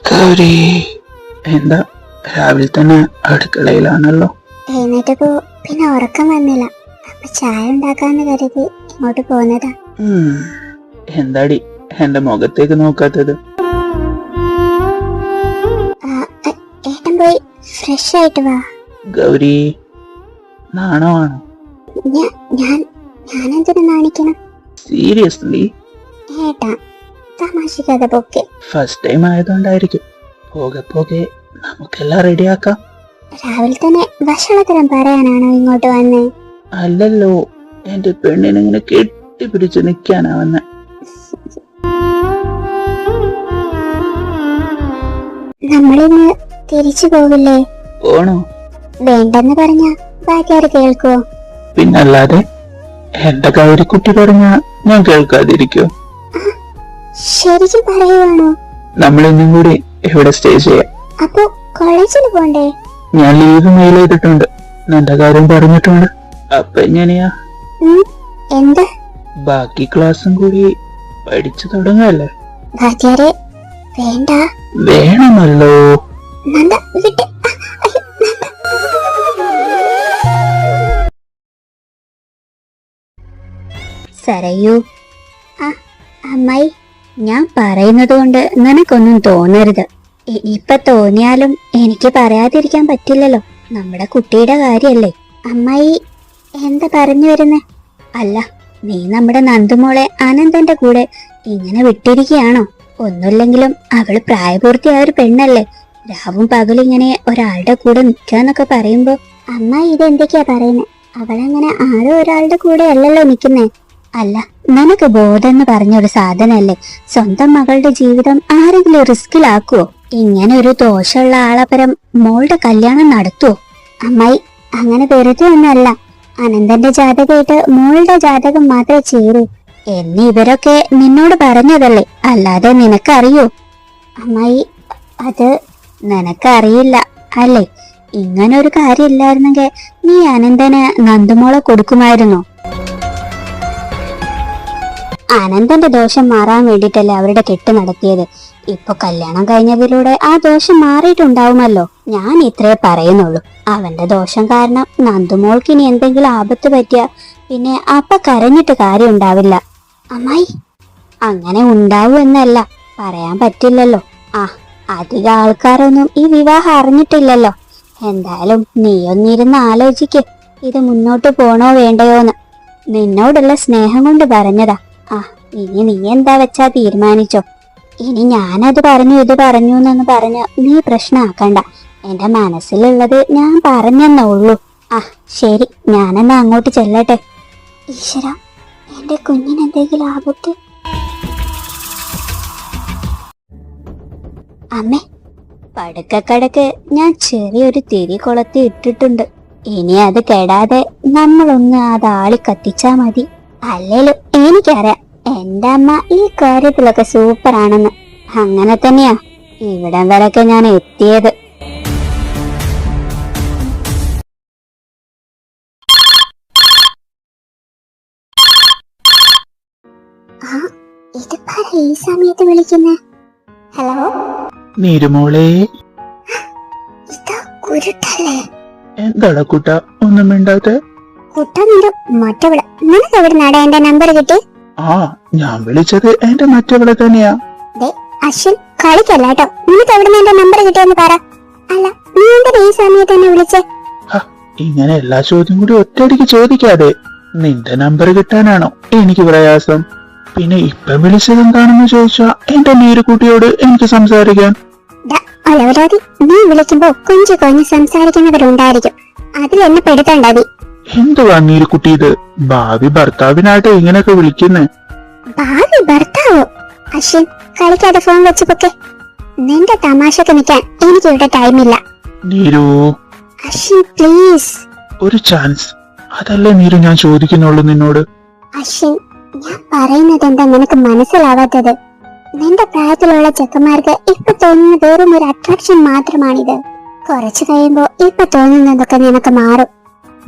ഗൗരി, എന്താ രാവിലെ തന്നെ അടുക്കളയിലാണല്ലോ? എഴുന്നേറ്റപ്പോ പിന്നെ ഉറക്കം വന്നില്ല. അപ്പൊ ചായ ഉണ്ടാക്കാന്ന് കരുതി ഇങ്ങോട്ട് പോന്നതാ. എന്താടി എന്റെ മുഖത്തേക്ക് നോക്കാത്തത്? ഏട്ടൻ പോയി ഫ്രഷ് ആയിട്ട് വാ. ഗൗരി, നാണമാണോ? ഞാനെന്തിനു നാണിക്കണം? സീരിയസ്ലി? ഏട്ടാ തമാശിക്കാതെ പൊക്കെ. First time ആയതുകൊണ്ടായിരിക്കും. പോകെ പോകെ നമുക്കെല്ലാം റെഡിയാക്കാം. രാവിലെ തന്നെ ഭക്ഷണത്തരം പറയാനാണോ ഇങ്ങോട്ട് വന്നേ? അല്ലല്ലോ, എന്റെ പെണ്ണിനിങ്ങനെ കെട്ടിപ്പിടിച്ച് നിക്കാനാ വന്നെ. നമ്മളിന്ന് തിരിച്ചു പോവില്ലേ? പോണോ? വേണ്ടെന്ന് പറഞ്ഞ ബാക്കിയാര് കേൾക്കുവോ? പിന്നല്ലാതെ, എന്റെ ഗൗരിക്കുട്ടി പറഞ്ഞ ഞാൻ കേൾക്കാതിരിക്കോ? ശരിക്കും പറയുവാണോ? നമ്മളിന്നും കൂടി ഇവിടെ സ്റ്റേ ചെയ്യാം. അപ്പൊ കോളേജിൽ പോണ്ടേ? ഞാൻ ലീവ് മെയിൽ ചെയ്തിട്ടുണ്ട്, നിന്റെ കാര്യം പറഞ്ഞിട്ടുണ്ട്. അപ്പൊ എങ്ങനെയാ? എന്താ? ബാക്കി ക്ലാസ്സും കൂടി പഠിച്ചു തുടങ്ങല്ലേ? ബാക്കിയാരെ വേണ്ട? വേണമല്ലോ. നന്ദ വിട്ട്. സരയൂ, അമ്മായി, ഞാൻ പറയുന്നത് കൊണ്ട് നിനക്കൊന്നും തോന്നരുത്. ഇനിയിപ്പൊ തോന്നിയാലും എനിക്ക് പറയാതിരിക്കാൻ പറ്റില്ലല്ലോ. നമ്മുടെ കുട്ടിയുടെ കാര്യല്ലേ. അമ്മായി എന്താ പറഞ്ഞു വരുന്നേ? അല്ല, നീ നമ്മുടെ നന്ദുമോളെ അനന്തന്റെ കൂടെ ഇങ്ങനെ വിട്ടിരിക്കുകയാണോ? ഒന്നുമില്ലെങ്കിലും അവള് പ്രായപൂർത്തിയായ ഒരു പെണ്ണല്ലേ. രാവും പകലും ഇങ്ങനെ ഒരാളുടെ കൂടെ നിക്കാന്നൊക്കെ പറയുമ്പോ അമ്മായി ഇതെന്തൊക്കെയാ പറയുന്നേ? അവളങ്ങനെ ആരോ ഒരാളുടെ കൂടെ അല്ലല്ലോ നിക്കുന്നേ. അല്ല, നിനക്ക് ബോധമെന്ന് പറഞ്ഞൊരു സാധനല്ലേ. സ്വന്തം മകളുടെ ജീവിതം ആരെങ്കിലും റിസ്കിലാക്കുവോ? ഇങ്ങനെ ഒരു ദോഷമുള്ള ആളപ്പരം മോളുടെ കല്യാണം നടത്തുവോ? അമ്മായി, അങ്ങനെ വെറുതെ ഒന്നല്ല. അനന്തന്റെ ജാതകമായിട്ട് മോളുടെ ജാതകം മാത്രമേ ചേരൂ എന്ന് ഇവരൊക്കെ നിന്നോട് പറഞ്ഞതല്ലേ, അല്ലാതെ നിനക്കറിയോ? അമ്മായി, അത് നിനക്കറിയില്ല അല്ലേ? ഇങ്ങനൊരു കാര്യം ഇല്ലായിരുന്നെങ്കിൽ നീ അനന്തന് നന്ദുമോളെ കൊടുക്കുമായിരുന്നോ? അനന്തന്റെ ദോഷം മാറാൻ വേണ്ടിട്ടല്ലേ അവരുടെ കെട്ട് നടത്തിയത്. ഇപ്പൊ കല്യാണം കഴിഞ്ഞതിലൂടെ ആ ദോഷം മാറിയിട്ടുണ്ടാവുമല്ലോ. ഞാൻ ഇത്രേ പറയുന്നുള്ളൂ. അവന്റെ ദോഷം കാരണം നന്ദുമോൾക്ക് ഇനി എന്തെങ്കിലും ആപത്ത് പറ്റിയ പിന്നെ അപ്പ കരഞ്ഞിട്ട് കാര്യം ഉണ്ടാവില്ല. അമ്മായി, അങ്ങനെ ഉണ്ടാവൂ എന്നല്ല, പറയാൻ പറ്റില്ലല്ലോ. അധിക ആൾക്കാരൊന്നും ഈ വിവാഹം അറിഞ്ഞിട്ടില്ലല്ലോ. എന്തായാലും നീയൊന്നിരുന്ന് ആലോചിക്ക്, ഇത് മുന്നോട്ട് പോണോ വേണ്ടയോന്ന്. നിന്നോടുള്ള സ്നേഹം കൊണ്ട് പറഞ്ഞതാ. ഇനി നീ എന്താ വെച്ചാ തീരുമാനിച്ചോ. ഇനി ഞാനത് പറഞ്ഞു ഇത് പറഞ്ഞു എന്നൊന്ന് പറഞ്ഞ് നീ പ്രശ്നമാക്കണ്ട. എന്റെ മനസ്സിലുള്ളത് ഞാൻ പറഞ്ഞെന്നേ ഉള്ളൂ. ശരി, ഞാനെന്നാ അങ്ങോട്ട് ചെല്ലട്ടെ. ഈശ്വര, എന്റെ കുഞ്ഞിനെന്തെങ്കിലും ആപത്ത്. അമ്മേ, പടുക്കക്കടക്ക് ഞാൻ ചെറിയൊരു തിരി കൊളുത്തി ഇട്ടിട്ടുണ്ട്. ഇനി അത് കെടാതെ നമ്മളൊന്ന് അത് ആളി കത്തിച്ചാ മതി. അല്ലേലും എനിക്കറിയാം എന്റെ അമ്മ ഈ കാര്യത്തിലൊക്കെ സൂപ്പറാണെന്ന്. അങ്ങനെ തന്നെയാ ഇവിടം വരെയൊക്കെ ഞാൻ എത്തിയത്. ഈ സമയത്ത് വിളിക്കുന്നേ? ഹലോ നീരുമോളെ, എന്താടാ കുട്ട ഒന്നും മിണ്ടാത്തെ? മറ്റവള് നിനക്ക് എവിടെ നാടാ എന്റെ നമ്പർ കിട്ടി? ഞാൻ വിളിച്ചത് എന്റെ മറ്റവളെ തന്നെയാ. അശ്വിൻ, കളിക്കല്ലോ. നിനക്ക് എവിടെ എന്റെ നമ്പർ കിട്ടിയെന്ന് പറ. അല്ല, നീ എന്തിനാ ഈ സമയത്ത് എന്നെ വിളിച്ചേ? ഇങ്ങനെ എല്ലാ ചോദ്യം കൂടി ഒറ്റയടിക്ക് ചോദിക്കാതെ. നിന്റെ നമ്പർ കിട്ടാനാണോ എനിക്ക് പ്രയാസം? പിന്നെ ഇപ്പൊ വിളിച്ചത് എന്താണെന്ന് ചോദിച്ചാ എന്റെ നീരുകുട്ടിയോട് എനിക്ക് സംസാരിക്കാൻ. നീ വിളിക്കുമ്പോ കുഞ്ചു കൊഞ്ഞ് സംസാരിക്കുന്നവരുണ്ടായിരിക്കും, അതിൽ എന്നെ പെടുത്തണ്ടത്. എന്തുവാ നീരുകുട്ടി ഇത്? ഭാവി ഭർത്താവിനായിട്ട് ഇങ്ങനെയൊക്കെ വിളിക്കുന്നേ? ഭാവി ഭർത്താവോ? അശ്വിൻ, കളിക്കാതെ ഫോൺ വെച്ച് പൊക്കെ. നിന്റെ തമാശക്ക് നിൽക്കാൻ എനിക്കിവിടെ ടൈമില്ല. നീരു, അശ്വിൻ പ്ലീസ്, ഒരു ചാൻസ്. അതല്ലേ നീരു ഞാൻ ചോദിക്കുന്നുള്ളൂ നിന്നോട്. അശ്വിൻ, ഞാൻ പറയുന്നത് എന്താ നിനക്ക് മനസ്സിലാവാത്തത്? നിന്റെ പ്രായത്തിലുള്ള ചെക്കന്മാർക്ക് ഇപ്പൊ തോന്നുന്ന വെറും ഒരു അട്രാക്ഷൻ മാത്രമാണിത്. കുറച്ചു കഴിയുമ്പോ ഇപ്പൊ തോന്നുന്നതൊക്കെ നിനക്ക് മാറും.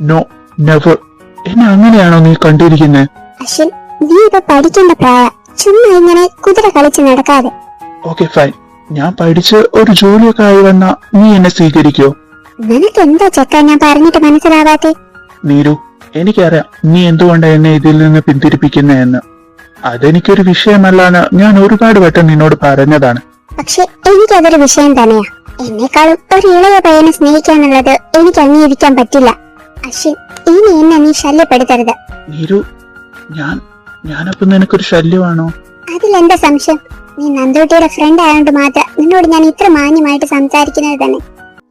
No, never. എന്നെ അങ്ങനെയാണോ നീ കണ്ടിരിക്കുന്നത്? അശ്വിൻ, നീ ഇപ്പൊ പഠിക്കേണ്ട പ്രായ. ചുമ്മാ ഇങ്ങനെ കുതിര കളിച്ച് നടക്കാതെ. ഓക്കെ ഫൈൻ, ഞാൻ പഠിച്ച് ഒരു ജോലിയൊക്കെ ആയി വന്നാ നീ എന്നെ സ്വീകരിക്കോ? നിനക്ക് എന്താ ചെക്ക ഞാൻ പറഞ്ഞിട്ട് മനസ്സിലാവാത്തെ? നീരു, എനിക്കറിയാം നീ എന്തുകൊണ്ടാ എന്നെ ഇതിൽ നിന്ന് പിന്തിരിപ്പിക്കുന്നതെന്ന്. അതെനിക്കൊരു വിഷയമല്ലാന്ന് ഞാൻ ഒരുപാട് വട്ടം നിന്നോട് പറഞ്ഞതാണ്. പക്ഷെ എനിക്കതൊരു വിഷയം തന്നെയാ. എന്നെക്കാളും ഒരു ഇളയ പയ്യനെ സ്നേഹിക്കാന്നുള്ളത് എനിക്ക് അംഗീകരിക്കാൻ പറ്റില്ല. അശ്വിൻ, ഇനി എന്നെ നീ ശല്യപ്പെടുത്തരുത്. നീരു, ഞാനപ്പോ നിനക്കൊരു ശല്യമാണോ? അതിലെന്താ സംശയം? നീ നന്ദുട്ടിയുടെ ഫ്രണ്ട് ആയതുകൊണ്ട് മാത്രം നിന്നോട് ഞാൻ ഇത്ര മാന്യമായിട്ട് സംസാരിക്കുന്നത് തന്നെ.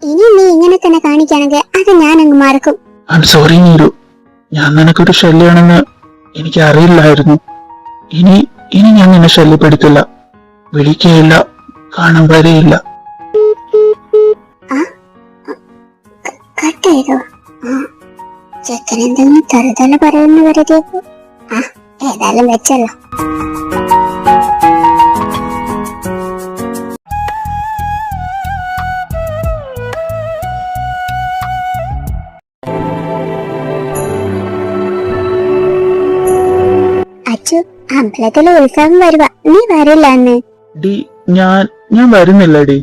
ഇനി നീ ഇങ്ങനെ തന്നെ കാണിക്കുകയാണെങ്കിൽ അത് ഞാനങ്ങ് മറക്കും. ഐ സോറി നീരു, ഞാൻ നിനക്കൊരു ശല്യമാണെന്ന് എനിക്ക് അറിയില്ലായിരുന്നു. ഇനി ഞാൻ നിന്നെ ശല്യപ്പെടുത്തില്ല, വിളിക്കുകയില്ല, കാണാൻ വരെയില്ല. കട്ട് ചെയ്തോ? ചെക്കൻ എന്തെങ്കിലും തറുതല പറയുന്നു കരുതിയപ്പോ ഏതായാലും വെച്ചല്ലോ. അച്ചു, അമ്പലത്തിലെ ഉത്സവം വരുക, നീ വരില്ല അന്ന്? ഡി, ഞാൻ വരുന്നില്ലടി.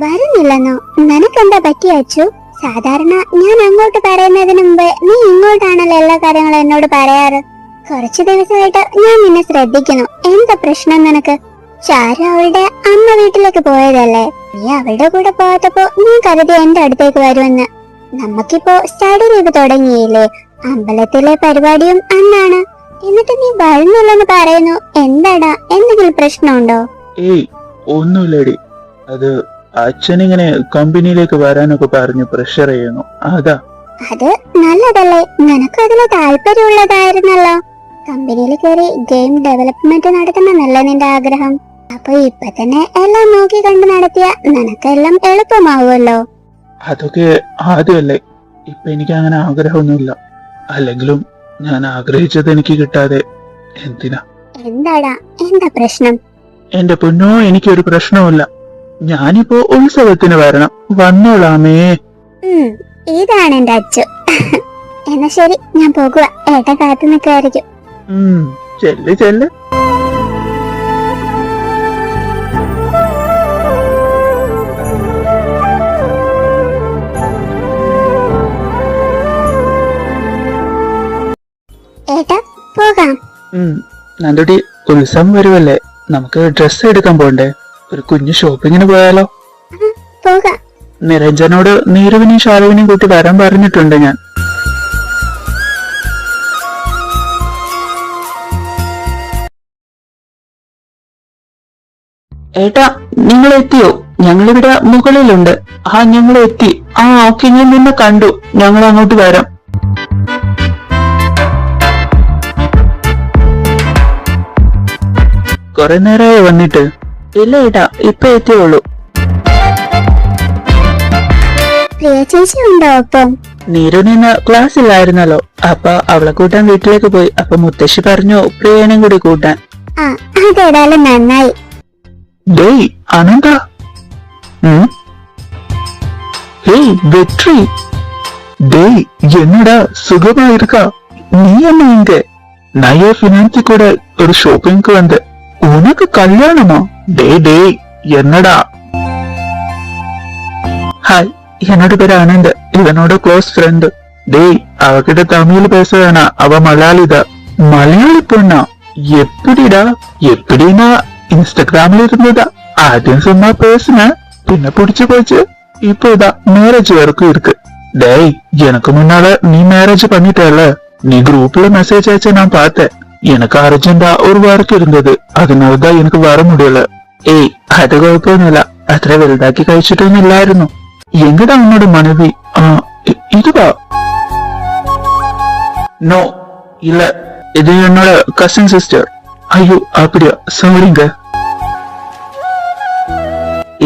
വരുന്നില്ലെന്നോ? നിനക്കെന്താ പറ്റിയ അച്ചു? സാധാരണ ഞാൻ അങ്ങോട്ട് പറയുന്നതിന് മുമ്പ് നീ ഇങ്ങോട്ടാണല്ലോ എല്ലാ കാര്യങ്ങളും എന്നോട് പറയാറ്. കുറച്ചു ദിവസമായിട്ട് ഞാൻ നിന്നെ ശ്രദ്ധിക്കുന്നു. എന്താ പ്രശ്നം നിനക്ക്? ചാരു അവളുടെ അമ്മ വീട്ടിലേക്ക് പോയതല്ലേ? നീ അവളുടെ കൂടെ പോയപ്പോ ഞാൻ കരുതി എന്റെ അടുത്തേക്ക് വരുമെന്ന്. നമുക്കിപ്പോ സ്റ്റഡി ലീവ് തുടങ്ങിയില്ലേ? അമ്പലത്തിലെ പരിപാടിയും അന്നാണ്. എന്നിട്ട് നീ വരുന്നില്ലെന്ന് പറയുന്നു. എന്താടാ, എന്തെങ്കിലും പ്രശ്നമുണ്ടോ? ഏയ്, ഒന്നുമില്ലടി. അത് അച്ഛനിങ്ങനെ കമ്പനിയിലേക്ക് വരാനൊക്കെ പറഞ്ഞ് പ്രഷർ ചെയ്യുന്നു, അതാ. അത് നല്ലതല്ലേ? നിനക്ക് അതിന് താല്പര്യമുള്ളതായിരുന്നല്ലോ. കമ്പനിയിൽ കയറി ഗെയിം ഡെവലപ്മെന്റ് നടത്തണമെന്നല്ലേ നിന്റെ ആഗ്രഹം? അപ്പൊ ഇപ്പൊ തന്നെ എല്ലാം നോക്കി കണ്ടു നടത്തിയ നിനക്കെല്ലാം എളുപ്പമാവുമല്ലോ. അതൊക്കെ ആദ്യമല്ലേ, ഇപ്പൊ എനിക്ക് അങ്ങനെ ആഗ്രഹമൊന്നുമില്ല. അല്ലെങ്കിലും ഞാൻ ആഗ്രഹിച്ചത് എനിക്ക് കിട്ടാതെ എന്തിനാ? എന്താടാ, എന്താ പ്രശ്നം? എന്റെ പൊന്നോ, എനിക്കൊരു പ്രശ്നവുമില്ല. ഞാനിപ്പോ ഉത്സവത്തിന് വരണം, വന്നോളാമേ. ഇതാണ് എന്റെ അച്ചു. എന്നാ ശരി, ഞാൻ പോകുക. ഏട്ടാ കാത്തു നിൽക്കുമായിരിക്കും. ചെല്ല് ചെല്ല്. ഏട്ടാ, പോകാം. നന്ദുട്ടി, ഉത്സവം വരുമല്ലേ, നമുക്ക് ഡ്രസ്സ് എടുക്കാൻ പോണ്ടേ? ഒരു കുഞ്ഞു ഷോപ്പിങ്ങിന് പോയാലോ? പോകാം. നിരഞ്ജനോട് നീരുവിനെയും ഷാലുവിനെയും കൂട്ടി വരാൻ പറഞ്ഞിട്ടുണ്ട് ഞാൻ. ഏട്ടാ, നിങ്ങൾ എത്തിയോ? ഞങ്ങളിവിടെ മുകളിലുണ്ട്. ഞങ്ങൾ എത്തി. ഓക്കെ, ഞാൻ നിന്നെ കണ്ടു. ഞങ്ങൾ അങ്ങോട്ട് വരാം. കൊറേ നേരമായി വന്നിട്ട്? ഇല്ല ഏട്ടാ, ഇപ്പൊ എത്തിയുള്ളൂ. പ്രിയ ചേച്ചി ഉണ്ടോ ഒപ്പം? നീരുനിന്ന് ക്ലാസ് ഇല്ലായിരുന്നല്ലോ, അപ്പൊ അവളെ കൂട്ടാൻ വീട്ടിലേക്ക് പോയി. അപ്പൊ മുത്തശ്ശി പറഞ്ഞു പ്രിയനും കൂടി കൂട്ടാൻ. അതേതായാലും നന്നായി. ഡേയ് അനന്ത, ഹേയ് வெற்றி, டேய் என்னடா சுகமா இருக்கா? நீ என்ன இங்க? நான் என் ஃபினான்சி கூட ஒரு ஷாப்பிங்க்கு வந்தேன். உனக்கு கல்யாணமா? டேய் என்னடா? ஹாய், என்னோட பேரு ஆனந்த், இவனோட க்ளோஸ் ஃப்ரெண்ட். டேய், அவகிட்ட தமிழ் பேச வேணாம், அவ மலையாளிதான். மலையாளி பொண்ணா? எப்படிடா? எப்படின்னா இன்ஸ்டாகிராம்ல இருந்ததா? ஆദ്യം சும்மா பேசுன, பின்ன பிடிச்சு போச்சு. இப்போ இதான் மேரேஜ் வரைக்கும் இருக்கு. டேய், எனக்கு முன்னால நீ மேரேஜ் பண்ணிட்டல. நீ குரூப்ல மெசேஜ் அயச்ச நான் பார்த்தேன். எனக்கு அர்ஜென்டா ஒரு ஒர்க் இருந்தது, அதனாலதான் எனக்கு வர முடியல. ഏയ്, അത് കുഴപ്പമൊന്നുമില്ല. അത്ര വലുതാക്കി കഴിച്ചിട്ടൊന്നും ഇല്ലായിരുന്നു. എങ്ങടാ ഉന്നോട് മனைவி? இதுவா? நோ, இல்ல, இது என்னோட கசின் சிஸ்டர். ஐயோ, அப்படியா? சாரிங்க.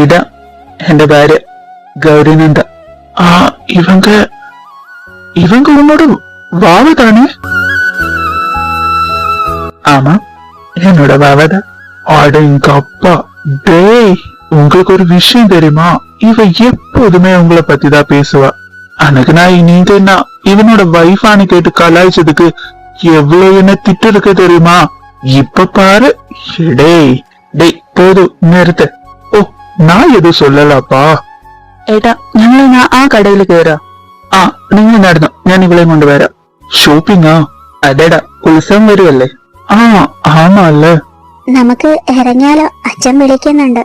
இதான் എന്റെ ഭാര്യ ഗൗരിനന്ദ. இவங்க உன்னோட வாவ தானே? ஆமா, என்னோட வாவதான். அட எங்க அப்பா. டேய், உங்களுக்கு ஒரு விஷயம் தெரியுமா? இவ எப்போதுமே உங்களை பத்தி தான் பேசுவா. எனக்கு நான் நீங்க என்ன இவனோட வைஃபானு கேட்டு கலாய்ச்சதுக்கு எவ்வளவு என்ன திட்டு இருக்கு தெரியுமா? இப்ப பாரு. டேய் டேய் போதும் நிறுத்து. ഓ ഞാൻ ഇത് சொல்லலപ്പാ. ഏട്ടാ ഞങ്ങൾ ആ കടയിൽ കയറാ. ആ നിങ്ങൾ നടന്നു, ഞാൻ ഇവളെയും കൊണ്ടുവരാം. ഷോപ്പിംഗാ? അതെടാ, ഉത്സവം വരുമല്ലേ? ആ ആമല്ലേ. നമുക്ക് ഇറങ്ങിയാലോ? അച്ഛൻ വിളിക്കുന്നുണ്ട്.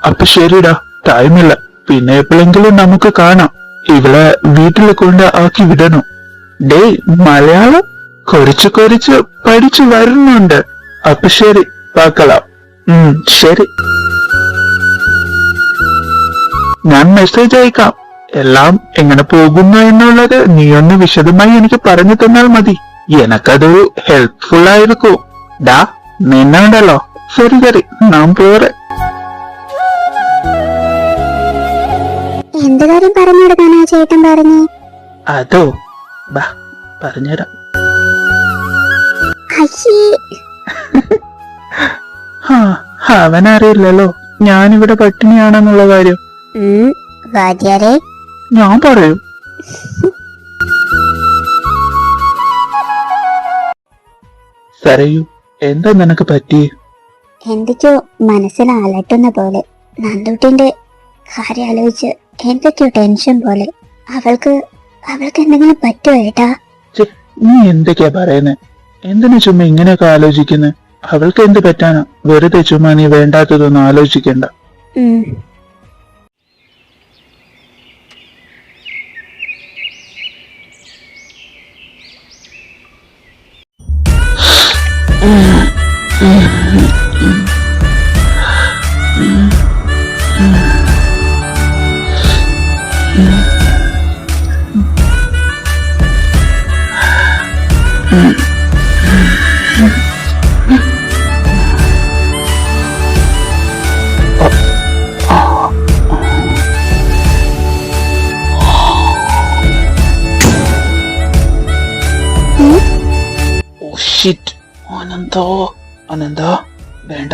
അപ്പൊ ശരിടാ, ടൈമില്ല. പിന്നെ എപ്പോഴെങ്കിലും നമുക്ക് കാണാം. ഇവളെ വീട്ടിൽ കൊണ്ട് ആക്കി വിടണം. ഡേയ്, മലയാളം കുറച്ച് കുറച്ച് പഠിച്ചു വരുന്നുണ്ട്. അപ്പൊ ശരി, പാക്കലാം. ശരി, ഞാൻ മെസ്സേജ് അയക്കാം. എല്ലാം എങ്ങനെ പോകുന്നു എന്നുള്ളത് നീ ഒന്ന് വിശദമായി എനിക്ക് പറഞ്ഞു തന്നാൽ മതി. എനക്കതൊരു ഹെൽപ്ഫുൾ ആയിരിക്കും. ഡാ നിന്നുണ്ടല്ലോ. ശരി ശരി, നാം പോരെ. എന്ത് കാര്യം പറഞ്ഞു കൊടുക്കാനാ ചേട്ടൻ പറഞ്ഞു? അതോ, ബാ പറഞ്ഞുതരാം. അവനറിയില്ലല്ലോ ഞാനിവിടെ പട്ടിണിയാണെന്നുള്ള കാര്യം. വാദ്യാരെ, ഞാൻ പറയും. സരയു, എന്താ നിനക്ക് പറ്റി? എന്തൊക്കെയോ മനസ്സിൽ അലട്ടുന്ന പോലെ. നന്ദൂട്ടിന്റെ കാര്യം ആലോചിച്ച് എന്തൊക്കെയോ ടെൻഷൻ പോലെ. അവൾക്ക് എന്തെങ്കിലും പറ്റുമോ ഏട്ടാ? നീ എന്തൊക്കെയാ പറയുന്നേ? എന്തിനു ചുമ്മാ ഇങ്ങനെയൊക്കെ ആലോചിക്കുന്നേ? അവൾക്ക് എന്ത് പറ്റാനാ? വെറുതെ ചുമ്മാ നീ വേണ്ടാത്തതൊന്നും ആലോചിക്കണ്ട. അനന്താ, വേണ്ട.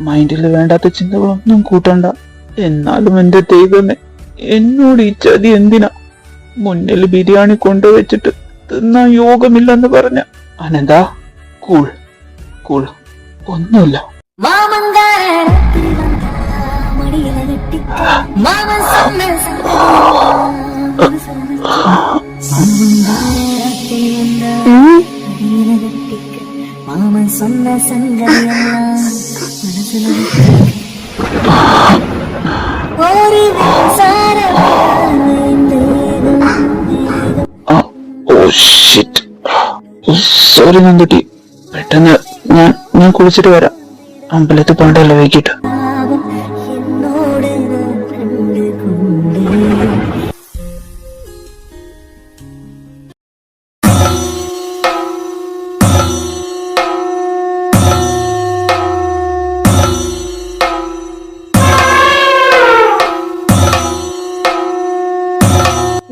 മൈൻഡിൽ വേണ്ടാത്ത ചിന്തകളൊന്നും കൂട്ടണ്ട. എന്നാലും എന്റെ ദൈവമേ, എന്നോട് ഈ ചതി എന്തിനാ? മുന്നിൽ ബിരിയാണി കൊണ്ടുവച്ചിട്ട് തിന്നാൻ യോഗമില്ലെന്ന് പറഞ്ഞ. അനന്താ, കൂൾ കൂൾ, ഒന്നുമില്ല. മാമൻ സ്വന്ന സോറി നന്ദുട്ടി, പെട്ടെന്ന് ഞാൻ കുളിച്ചിട്ട് വരാം. അമ്പലത്തിൽ പോകണ്ടല്ലോ വൈകിട്ട്.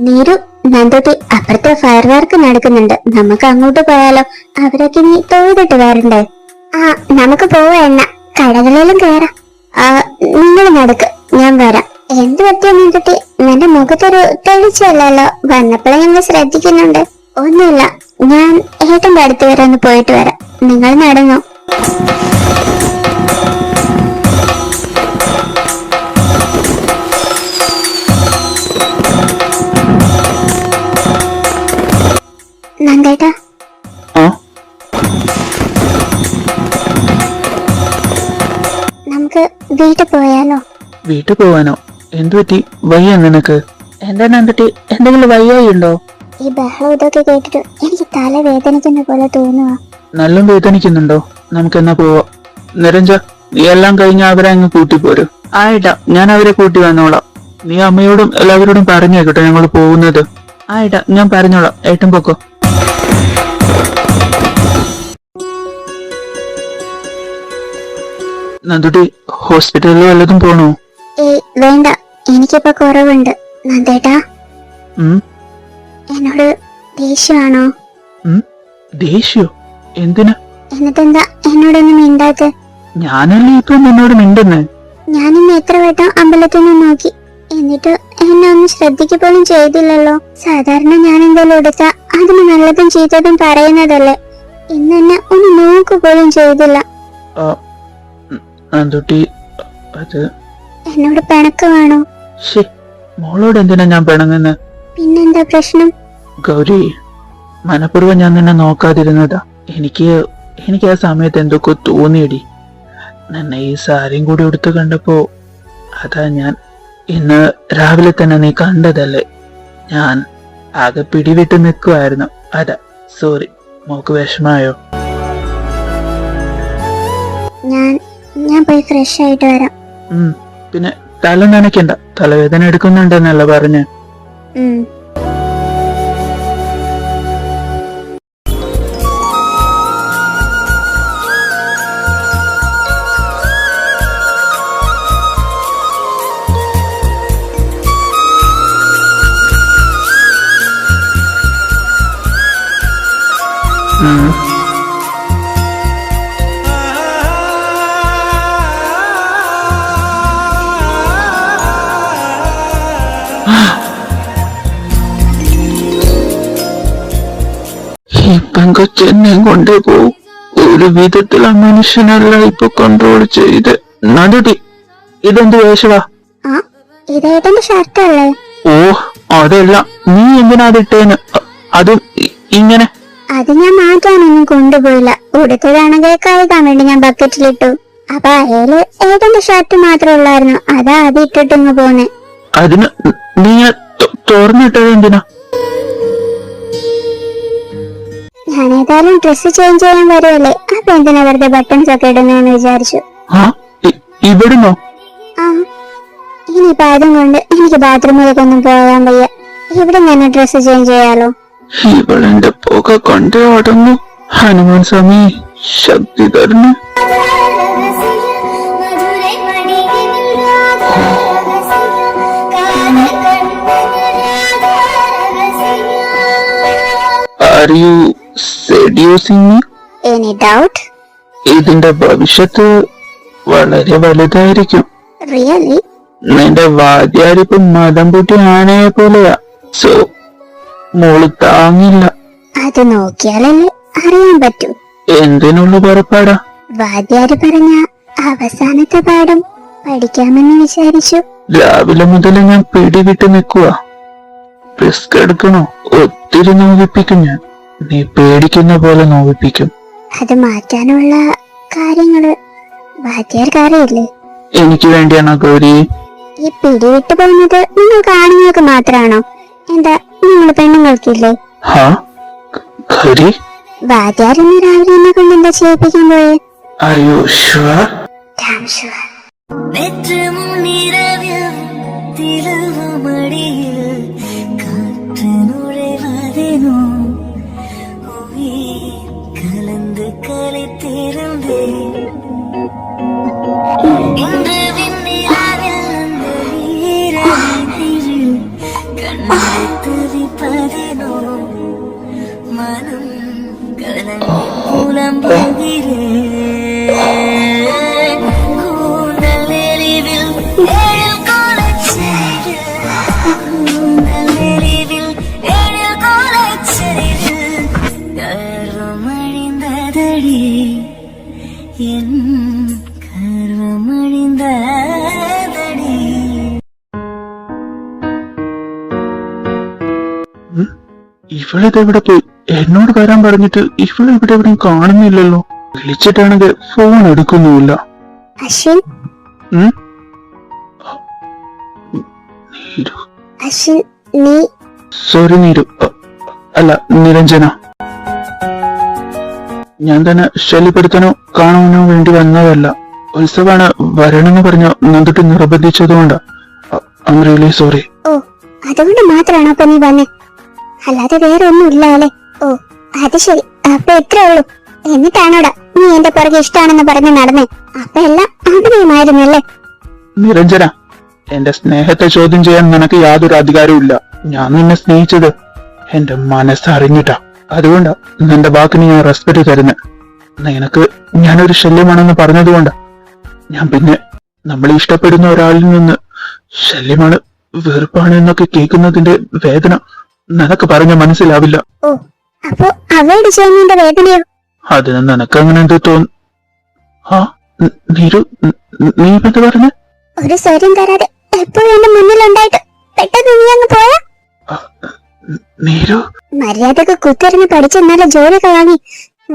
നീരു, നന്ദുട്ടി, അപ്പുറത്തെ ഫയർ വർക്ക് നടക്കുന്നുണ്ട്. നമുക്ക് അങ്ങോട്ട് പോയാലോ? അവരൊക്കെ നീ തൊഴുതിട്ട് വരണ്ടേ? ആ, നമുക്ക് പോവാ. എണ്ണ കടകളിലും കയറാം. നിങ്ങൾ നടക്ക്, ഞാൻ വരാം. എന്ത് പറ്റിയ നന്ദുട്ടി? നിന്റെ മുഖത്തൊരു തെളിച്ചല്ലോ. വന്നപ്പോഴേ ഞങ്ങൾ ശ്രദ്ധിക്കുന്നുണ്ട്. ഒന്നുമില്ല, ഞാൻ ഏട്ടന്റെ അടുത്ത് വരെ ഒന്ന് പോയിട്ട് വരാം. നിങ്ങൾ നടന്നോ. നന്ദേട്ടാ, നമുക്ക് വീട്ടിൽ പോയാലോ? വീട്ടിൽ പോവാനോ? എന്തു പറ്റി? വയ്യ നിനക്ക്? എന്താ നന്ദുട്ടി, എന്തെങ്കിലും വയ്യായി ഉണ്ടോ? ഈ ബഹളം ഇതൊക്കെ കേട്ടിട്ട് എനിക്ക് തല വേദനിക്കുന്ന പോലെ തോന്നുക. നല്ല വേദനിക്കുന്നുണ്ടോ? നമുക്ക് എന്നാ പോവാ. നിരഞ്ജ, നീ എല്ലാം കഴിഞ്ഞ അവരെ അങ്ങ് കൂട്ടിപ്പോരും. ആയിട്ടാ, ഞാൻ അവരെ കൂട്ടി വന്നോളാം. നീ അമ്മയോടും എല്ലാവരോടും പറഞ്ഞേക്കട്ടെ ഞങ്ങൾ പോകുന്നത്. ആയിട്ടാ, ഞാൻ പറഞ്ഞോളാം. ഏട്ടൻ പൊക്കോ. നന്ദുട്ടി, ഹോസ്പിറ്റലിൽ വല്ലതും പോണോ? വേണ്ട, എനിക്കിപ്പോ കുറവുണ്ട്. നന്ദേട്ടാ, എന്നോട് ദേഷ്യമാണോ? ദേഷ്യോ? എന്തിനാ? എന്നിട്ടെന്താ എന്നോടൊന്നും മിണ്ടാത്തെ? ഞാനല്ലേ ഇപ്പൊ നിന്നോട് മിണ്ടുന്നേ. ഞാനിന്ന് എത്ര വട്ടം അമ്പലത്തിൽ നിന്ന് നോക്കി, എന്നിട്ട് എന്നെ ഒന്നും ശ്രദ്ധിക്കുക പോലും ചെയ്തില്ലല്ലോ. സാധാരണ ഞാൻ എന്തെങ്കിലും എടുത്താ അതിന് നല്ലതും ചീത്തതും പറയുന്നതല്ലേ. ഇന്ന് എന്നെ ഒന്ന് നോക്കു പോലും ചെയ്തില്ല. നന്ദുട്ടി, അത് എന്നോട് പിണക്ക് വേണോ? ശേ, മോളോട് എന്തിനാ ഞാൻ പിണങ്ങുന്നത്? പിന്നെന്താ പ്രശ്നം? ഗൗരി, മനഃപൂർവ്വം ഞാൻ നിന്നെ നോക്കാതിരുന്നതാ. എനിക്ക് ആ സമയത്ത് എന്തൊക്കെ തോന്നിയടി. നിന്നെ ഈ സാരിയും കൂടി എടുത്ത് കണ്ടപ്പോ അതാ ഞാൻ. ഇന്ന് രാവിലെ തന്നെ നീ കണ്ടതല്ലേ, ഞാൻ ആകെ പിടിവിട്ട് നിൽക്കുമായിരുന്നു. അതാ, സോറി. മോക്ക് വിഷമായോ? ഞാൻ പോയി ഫ്രഷ് ആയിട്ട് വരാം. പിന്നെ തല നനയ്ക്കണ്ട, തലവേദന എടുക്കുന്നുണ്ടെന്നല്ല പറഞ്ഞ്. ഈ പെങ്കൊച്ചെന്നെയും കൊണ്ടേ പോവും. ഒരു വിധത്തിൽ ആ മനുഷ്യനല്ല ഇപ്പൊ കൺട്രോൾ ചെയ്ത്. നടുടി, ഇതെന്ത് വേഷവാ? ഇതേട്ടന്റെ ഷർട്ടല്ലേ? ഓ, അതല്ല. നീ എന്തിനാ അതിട്ടേന്ന്? അതും ഇങ്ങനെ? അത് ഞാൻ മാറ്റാനൊന്നും കൊണ്ടുപോയില്ല. ഉടുത്തതാണെങ്കിൽ കഴുകാൻ വേണ്ടി ഞാൻ ബക്കറ്റിലിട്ടു. അപ്പൊ അയാള് ഏട്ടന്റെ ഷർട്ട് മാത്രമേ ഉള്ളായിരുന്നു. അതാ അത് ഇട്ടിട്ടിങ്ങ് പോന്നെ. അതിന് നീ തുറന്നിട്ടത് എന്തിനാ? ഞാനേതായാലും ഡ്രസ് ചേഞ്ച് ചെയ്യാൻ വരുമല്ലേ, അപ്പൊ എന്തിനാ വെറുതെ ബട്ടൺസ് ഒക്കെ ഇടുന്നതെന്ന് വിചാരിച്ചു. ഇവിടുന്നോ? ആ, ഇനിയിപ്പൊ അതും കൊണ്ട് എനിക്ക് ബാത്റൂമിലേക്ക് ഒന്നും പോകാൻ വയ്യ. ഇവിടെ ഞാൻ ഡ്രസ് ചേഞ്ച് ചെയ്യാലോ. ഇവളെന്റെ പുക കൊണ്ടേ അടങ്ങും. ഹനുമാൻ സ്വാമി ശക്തി തരുന്നു. Are you seducing me? Any doubt? ഇതിന്റെ ഭവിഷ്യത്ത് വളരെ വലുതായിരിക്കും. Really? നിന്റെ വാദ്യാരിപ്പ് മതം പൊട്ടി ആനയെ പോലെയാ. സോ മോള് താങ്ങില്ല. അത് നോക്കിയാലല്ലേ അറിയാൻ പറ്റൂ. എന്തിനുള്ള പുറപ്പാടാ? വാദ്യാര് പറഞ്ഞ അവസാനത്തെ പാഠം പഠിക്കാമെന്ന് വിചാരിച്ചു. രാവിലെ മുതൽ ഞാൻ പിടിവിട്ട് നിൽക്കുക. റിസ്ക് എടുക്കണോ? ഒത്തിരി നോവിപ്പിക്കും ഞാൻ. നീ പേടിക്കുന്ന പോലെ നോവിപ്പിക്കും. അത് മാറ്റാനുള്ള കാര്യങ്ങള് വാദ്യാർക്കറിയില്ലേ? എനിക്ക് വേണ്ടിയാണോ ഗൗരി? ഈ പിടിവിട്ട് പോകുന്നത് നിങ്ങൾക്ക് ആണുങ്ങൾക്ക് മാത്രാണോ? എന്താ നിങ്ങൾ പെണ്ണുങ്ങൾക്കില്ലേ? വാദ്യാരിന്ന് രാവിലെ എന്നെ കൊണ്ട് എന്താ ചെയ്യിപ്പിക്കാൻ പോയെ? கலந்து கலை தேர்ந்தே கண்ணடிப்பதினோ மனம் கலந்து புலம்புகிறே கூந்தலெறிவில் எழில் கோலச்செய்து கூந்தலெறிவில் எழில் கோலச்செய்து கர்வமழிந்ததடி என் கர்வமழிந்ததடி. ഇവളിതെവിടെ പോയി? എന്നോട് വരാൻ പറഞ്ഞിട്ട് ഇവളെ ഇവിടെ എവിടെയും കാണുന്നില്ലല്ലോ. വിളിച്ചിട്ടാണെങ്കിൽ ഫോൺ എടുക്കുന്നുമില്ല. സോറി നീരു, അല്ല നിരഞ്ജന. ഞാൻ തന്നെ ശല്യപ്പെടുത്താനോ കാണാനോ വേണ്ടി വന്നതല്ല. ഉത്സവമാണ് വരണമെന്ന് പറഞ്ഞോ നന്ദിട്ട് നിർബന്ധിച്ചതുകൊണ്ടാ. I am really sorry. ഓ, അതുകൊണ്ട് മാത്രമാണോ അപ്പൊ നീ വന്നേ? അല്ലാതെ വേറെ ഒന്നും ഇല്ല അല്ലേ? ഓ, അത് ശരി. അപ്പൊ എത്രേ ഉള്ളൂ? എന്നിട്ടാണോടാ നീ എന്റെ പുറകെ ഇഷ്ടാണെന്ന് പറഞ്ഞ് നടന്നേ? അപ്പൊ എല്ലാം അഭിനയമായിരുന്നല്ലേ? നിരഞ്ജന, എന്റെ സ്നേഹത്തെ ചോദ്യം ചെയ്യാൻ നിനക്ക് യാതൊരു അധികാരവും ഇല്ല. ഞാൻ നിന്നെ സ്നേഹിച്ചത് എന്റെ മനസ്സറിഞ്ഞിട്ടാ. അതുകൊണ്ടാ നിന്റെ വാക്കിന് ഞാൻ റെസ്പെക്ട് തരുന്നത്. നിനക്ക് ഞാനൊരു ശല്യമാണെന്ന് പറഞ്ഞതുകൊണ്ട് ഞാൻ പിന്നെ നമ്മൾ ഇഷ്ടപ്പെടുന്ന ഒരാളിൽ നിന്ന് ശല്യമാണ്, വെറുപ്പാണ് എന്നൊക്കെ കേൾക്കുന്നതിന്റെ വേദന നിനക്ക് പറഞ്ഞ മനസ്സിലാവില്ല. ഓ, അപ്പൊ അവയുടെ ചെയ്യുന്നതിന്റെ വേദനയോ? അതിന് നിനക്ക് അങ്ങനെ എന്തോ തോന്നുന്നു? ആ നീരു, നീ ഇപ്പൊ പറഞ്ഞ ഒരു സ്വരം തരാതെ എപ്പോഴും എന്റെ മുന്നിലുണ്ടായിട്ട് പെട്ടെന്ന് നീ അങ്ങ് പോയാ? നീരു, മര്യാദക്ക് കുത്തിരിഞ്ഞ് പഠിച്ച് നല്ല ജോലിയൊക്കെ വാങ്ങി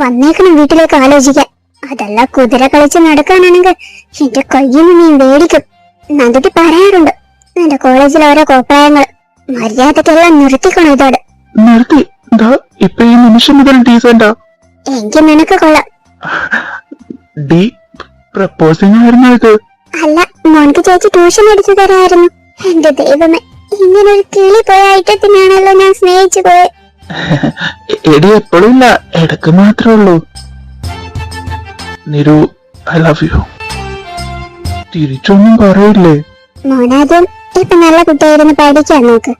വന്നേക്കണം വീട്ടിലേക്ക് ആലോചിക്കാൻ. അതല്ല കുതിര കളിച്ച് നടക്കാനാണെങ്കിൽ എന്റെ കയ്യിൽ നിന്ന് നീ മേടിക്കും. നന്ദുട്ടി പറയാറുണ്ട് എന്റെ കോളേജിലെ ഓരോ കോപ്രായങ്ങൾ. മര്യാദക്കെല്ലാം നിർത്തിക്കണം ഇതോടെ. നിർത്തി. ഇപ്പൊ ഈ നിമിഷം മുതൽ ഡീസന്റാ. എങ്കിൽ നിനക്ക് കൊള്ളാം. ഡി പ്രപ്പോസിംഗ് ആയിരുന്നു ഇത്? അല്ല, മോൻക്ക് ചേച്ചി ട്യൂഷൻ എടുത്തു തരായിരുന്നു. എന്റെ ദൈവമേ, ഇങ്ങനെ ഒരു കിളി പോയ ഐറ്റത്തിനാണല്ലോ ഞാൻ സ്നേഹിച്ചു പോയത്. എടി എപ്പോഴും ഇല്ല, ഇടക്ക് മാത്രമേ ഉള്ളൂ. നിരു, ഐ ലവ് യു. തിരിച്ചൊന്നും പറയില്ലേ? മോനാദ്യം ഇപ്പൊ നല്ല കുട്ടിയായിരുന്നു പഠിക്കാൻ നോക്ക്.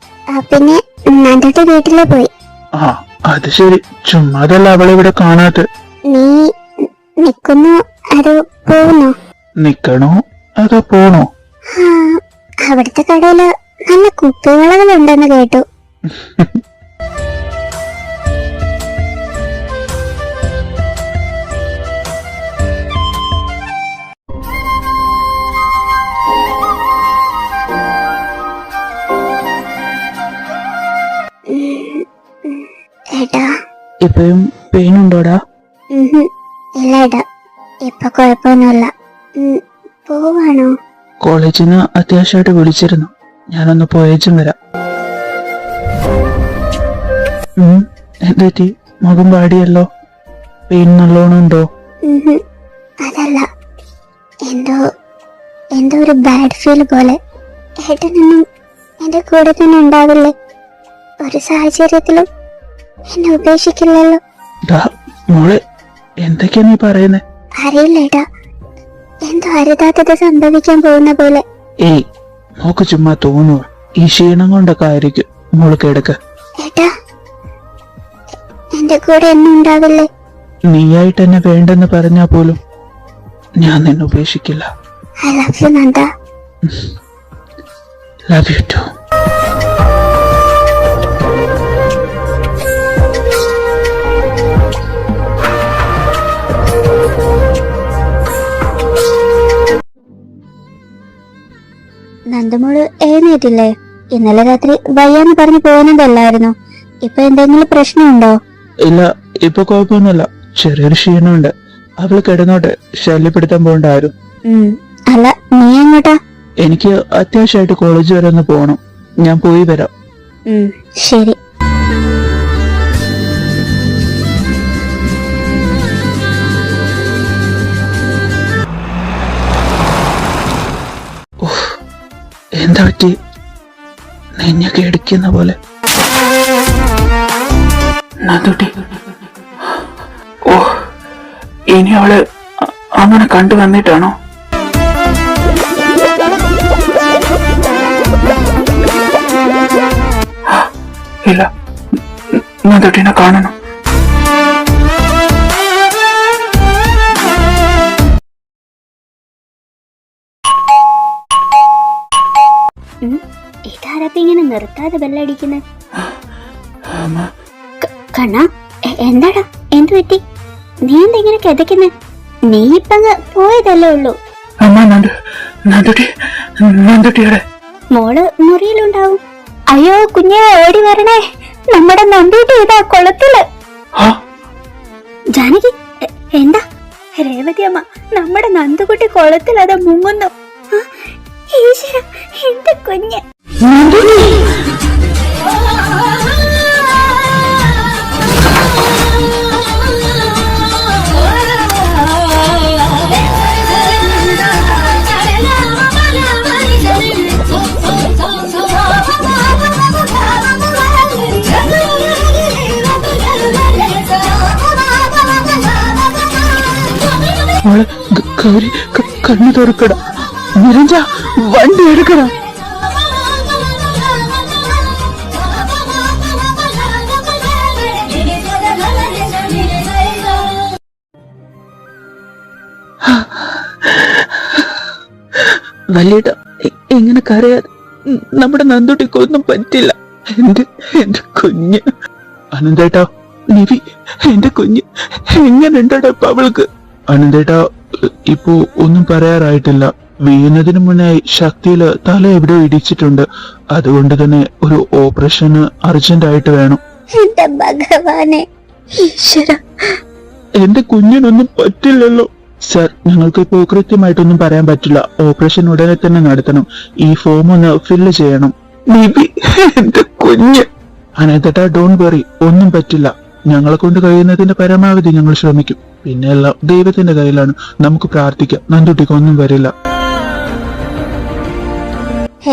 പിന്നെ നന്ദുട്ടി വീട്ടില് പോയി. ആ അത് ശരി, ചുമ്മാതല്ല അവളിവിടെ കാണാത്ത. നീ നിക്കുന്നു അതോ പോകുന്നോ? നിക്കണോ അതോ പോണോ? അവിടുത്തെ കടയില് നല്ല കുപ്പിവളകളുണ്ടെന്ന് കേട്ടു. ഏട്ടാ, ഇപ്പഴും പെയിൻ ഉണ്ടോടാ? ഇല്ല ഏട്ടാ, ഇപ്പൊ കുഴപ്പമൊന്നുമില്ല. പോവാണോ? കോളേജിൽ നിന്ന് അത്യാവശ്യമായിട്ട് വിളിച്ചിരുന്നു, ഞാനൊന്ന് പോയേച്ചും വരാം. എന്തെറ്റി? മുഖം പാടിയല്ലോ. പെയിൻ നല്ലോണം ഉണ്ടോ? അതല്ല, എന്തോ എന്തോ ഒരു ബാഡ് ഫീൽ പോലെ. ഏട്ടനൊന്നും എന്റെ കൂടെ തന്നെ ഉണ്ടാവില്ലേ? ഒരു സാഹചര്യത്തിലും എന്നെ ഉപേക്ഷിക്കില്ലല്ലോ. മോളെ, എന്തൊക്കെയാ നീ പറയുന്നേ? അറിയില്ല ഏട്ടാ, എന്തോ അരുതാത്തത് സംഭവിക്കാൻ പോകുന്ന പോലെ. ഏയ്, മോക്ക് ചുമ്മാ തോന്നുക. ഈ ക്ഷീണം കൊണ്ടൊക്കെ ആയിരിക്കും. മോള് കിടക്ക. ഏട്ടാ, എന്റെ കൂടെ എന്നും ഉണ്ടാവില്ലേ? നീയായിട്ട് എന്നെ വേണ്ടെന്ന് പറഞ്ഞാ പോലും ഞാൻ നിന്നെ ഉപേക്ഷിക്കില്ല. I love you Nanda. Love you too. നന്ദമോള് എഴുന്നേറ്റില്ലേ? ഇന്നലെ രാത്രി വയ്യാന്ന് പറഞ്ഞു പോകുന്നതല്ലായിരുന്നു. ഇപ്പൊ എന്തെങ്കിലും പ്രശ്നമുണ്ടോ? ഇല്ല, ഇപ്പൊ കുഴപ്പമൊന്നുമില്ല. ചെറിയൊരു ക്ഷീണമുണ്ട്. അവള് കിടന്നോട്ടെ, ശല്യപ്പെടുത്താൻ പോകണ്ട ആരും. അല്ല, നീ എങ്ങോട്ടാ? എനിക്ക് അത്യാവശ്യമായിട്ട് കോളേജ് വരെ ഒന്ന് പോകണം. ഞാൻ പോയി വരാം. ശരി. എന്താ പറ്റി? നെഞ്ഞൊക്കെ ഇടിക്കുന്ന പോലെ. നന്ദുട്ടി, ഓ, ഇനി അവള് അങ്ങനെ കണ്ടു വന്നിട്ടാണോ? ഇല്ല, നന്ദുട്ടിനെ കാണണം. ഇതാരപ്പ ഇങ്ങനെ നിർത്താതെ ബെല്ലടിക്കുന്നത്? കണ്ണാ, എന്താടാ, എന്തു പറ്റി? നീ എന്താ ഇങ്ങനെ കിതക്കുന്നേ? നീ ഇപ്പങ്ങ് പോയതല്ലേ ഉള്ളൂ. മോള് മുറിയിലുണ്ടാവും. അയ്യോ കുഞ്ഞെ, ഓടി വരണേ, നമ്മുടെ നന്ദൂട്ടി ഇതാ കുളത്തില്. ജാനകി, എന്താ? രേവതി അമ്മ, നമ്മുടെ നന്ദുകുട്ടി കുളത്തിൽ അതാ മുങ്ങുന്നു. ഈശ്വര, എന്റെ കുഞ്ഞ്. ഗൗരി, കണ്ണു തുറക്കട. നിരഞ്ജ, വണ്ടി എടുക്കട. വലിയേട്ട ഇങ്ങനെ കരയാതെ. നമ്മുടെ നന്ദുട്ടിക്കൊന്നും പറ്റില്ല. എന്റെ കുഞ്ഞ്. അനന്തേട്ടാ, നിവി എന്റെ കുഞ്ഞ് എങ്ങനെയുണ്ടോ ഇപ്പൊ അവൾക്ക്? അനന്തേട്ടാ, ഇപ്പോ ഒന്നും പറയാറായിട്ടില്ല. വീഴുന്നതിന് മുന്നേ ശക്തിയില് തല എവിടെയോ ഇടിച്ചിട്ടുണ്ട്. അതുകൊണ്ട് തന്നെ ഒരു ഓപ്പറേഷന് അർജന്റ് ആയിട്ട് വേണം. എന്റെ ഭഗവാനെ, ഈശ്വര. എന്റെ കുഞ്ഞിനൊന്നും പറ്റില്ലല്ലോ. സർ, ഞങ്ങൾക്ക് ഇപ്പോ കൃത്യമായിട്ടൊന്നും പറയാൻ പറ്റില്ല. ഓപ്പറേഷൻ ഉടനെ തന്നെ നടത്തണം. ഈ ഫോം ഒന്ന് ഫില്ല് ചെയ്യണം. നിവി എന്റെ കുഞ്ഞ്. അനന്തേട്ടാ, ഡോണ്ട് വറി, ഒന്നും പറ്റില്ല. ഞങ്ങളെ കൊണ്ട് കഴിയുന്നതിന്റെ പരമാവധി ഞങ്ങൾ ശ്രമിക്കും. പിന്നെ എല്ലാം ദൈവത്തിന്റെ കയ്യിലാണ്. നമുക്ക് പ്രാർത്ഥിക്കാം, നന്ദുട്ടിക്ക് ഒന്നും വരില്ല.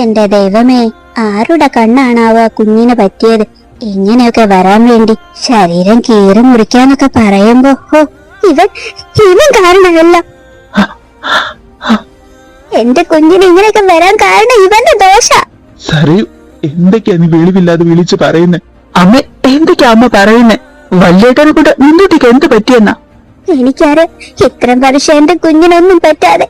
എന്റെ ദൈവമേ, ആരുടെ കണ്ണാണാവോ കുഞ്ഞിന് പറ്റിയത്? ഇങ്ങനെയൊക്കെ വരാൻ വേണ്ടി ശരീരം കീറി മുറിക്കാന്നൊക്കെ പറയുമ്പോ ഇവൻ കാരണമല്ല. എന്റെ കുഞ്ഞിന് ഇങ്ങനെയൊക്കെ വരാൻ കാരണം ഇവന്റെ ദോഷ. സരയു, എന്തൊക്കെയാ നീ വെളിവില്ലാതെ വിളിച്ചു പറയുന്നേ? അമ്മ, എന്തൊക്കെയാ അമ്മ പറയുന്നേ? വല്യേട്ടനെ കൊണ്ട് നന്ദുട്ടിക്ക് എന്ത് പറ്റിയെന്നാ? എനിക്കറിയാം, ഇത്രയും വർഷം എന്റെ കുഞ്ഞിനൊന്നും പറ്റാതെ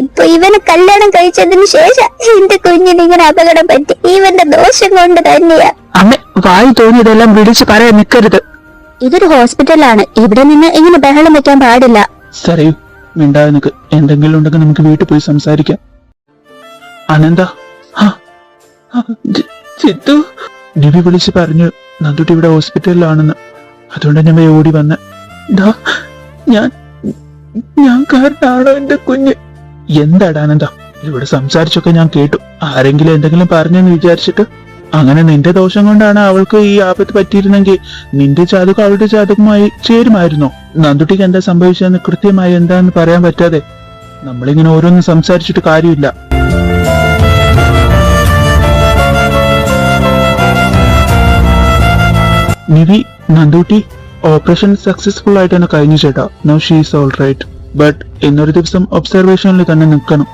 ഇപ്പൊ ഇവന് കല്യാണം കഴിച്ചതിന് ശേഷം എന്റെ കുഞ്ഞിന് ഇങ്ങനെ അപകടം പറ്റി ഇവന്റെ ദോഷം കൊണ്ട് തന്നെയാ. അമ്മ, വായി തോന്നിയതെല്ലാം വിളിച്ചു പറയാൻ നിൽക്കരുത്. ഇതൊരു ഹോസ്പിറ്റലാണ്. ഇവിടെ നിന്ന് ഇങ്ങനെ ബഹളം വെക്കാൻ പാടില്ല. സരയു, മിണ്ടാതെ നിനക്ക്. എന്തെങ്കിലും ഉണ്ടെങ്കിൽ നമുക്ക് വീട്ടിൽ പോയി സംസാരിക്കാം. അനന്ത, ചിത്തു. ദിവി വിളിച്ച് പറഞ്ഞു നന്ദുട്ടി ഇവിടെ ഹോസ്പിറ്റലിലാണെന്ന്. അതുകൊണ്ട് ഞാൻ ഓടി വന്ന്. ഞാൻ കാരണാണോ എന്റെ കുഞ്ഞ്? എന്താടാ അനന്ത, ഇവിടെ സംസാരിച്ചൊക്കെ ഞാൻ കേട്ടു. ആരെങ്കിലും എന്തെങ്കിലും പറഞ്ഞെന്ന് വിചാരിച്ചിട്ട്? അങ്ങനെ നിന്റെ ദോഷം കൊണ്ടാണ് അവൾക്ക് ഈ ആപത്ത് പറ്റിയിരുന്നെങ്കിൽ നിന്റെ ജാതകം അവളുടെ ജാതകമായി ചേരുമായിരുന്നോ? നന്ദുട്ടിക്ക് എന്താ സംഭവിച്ചതെന്ന് കൃത്യമായി എന്താന്ന് പറയാൻ പറ്റാതെ നമ്മളിങ്ങനെ ഓരോന്നും സംസാരിച്ചിട്ട് കാര്യമില്ല. നിവി, നന്ദുട്ടി ഓപ്പറേഷൻ സക്സസ്ഫുൾ ആയിട്ട് തന്നെ കഴിഞ്ഞു ചേട്ടാ. Now she is all right. But ഇന്നൊരു ദിവസം ഒബ്സർവേഷനിൽ തന്നെ നിൽക്കണം.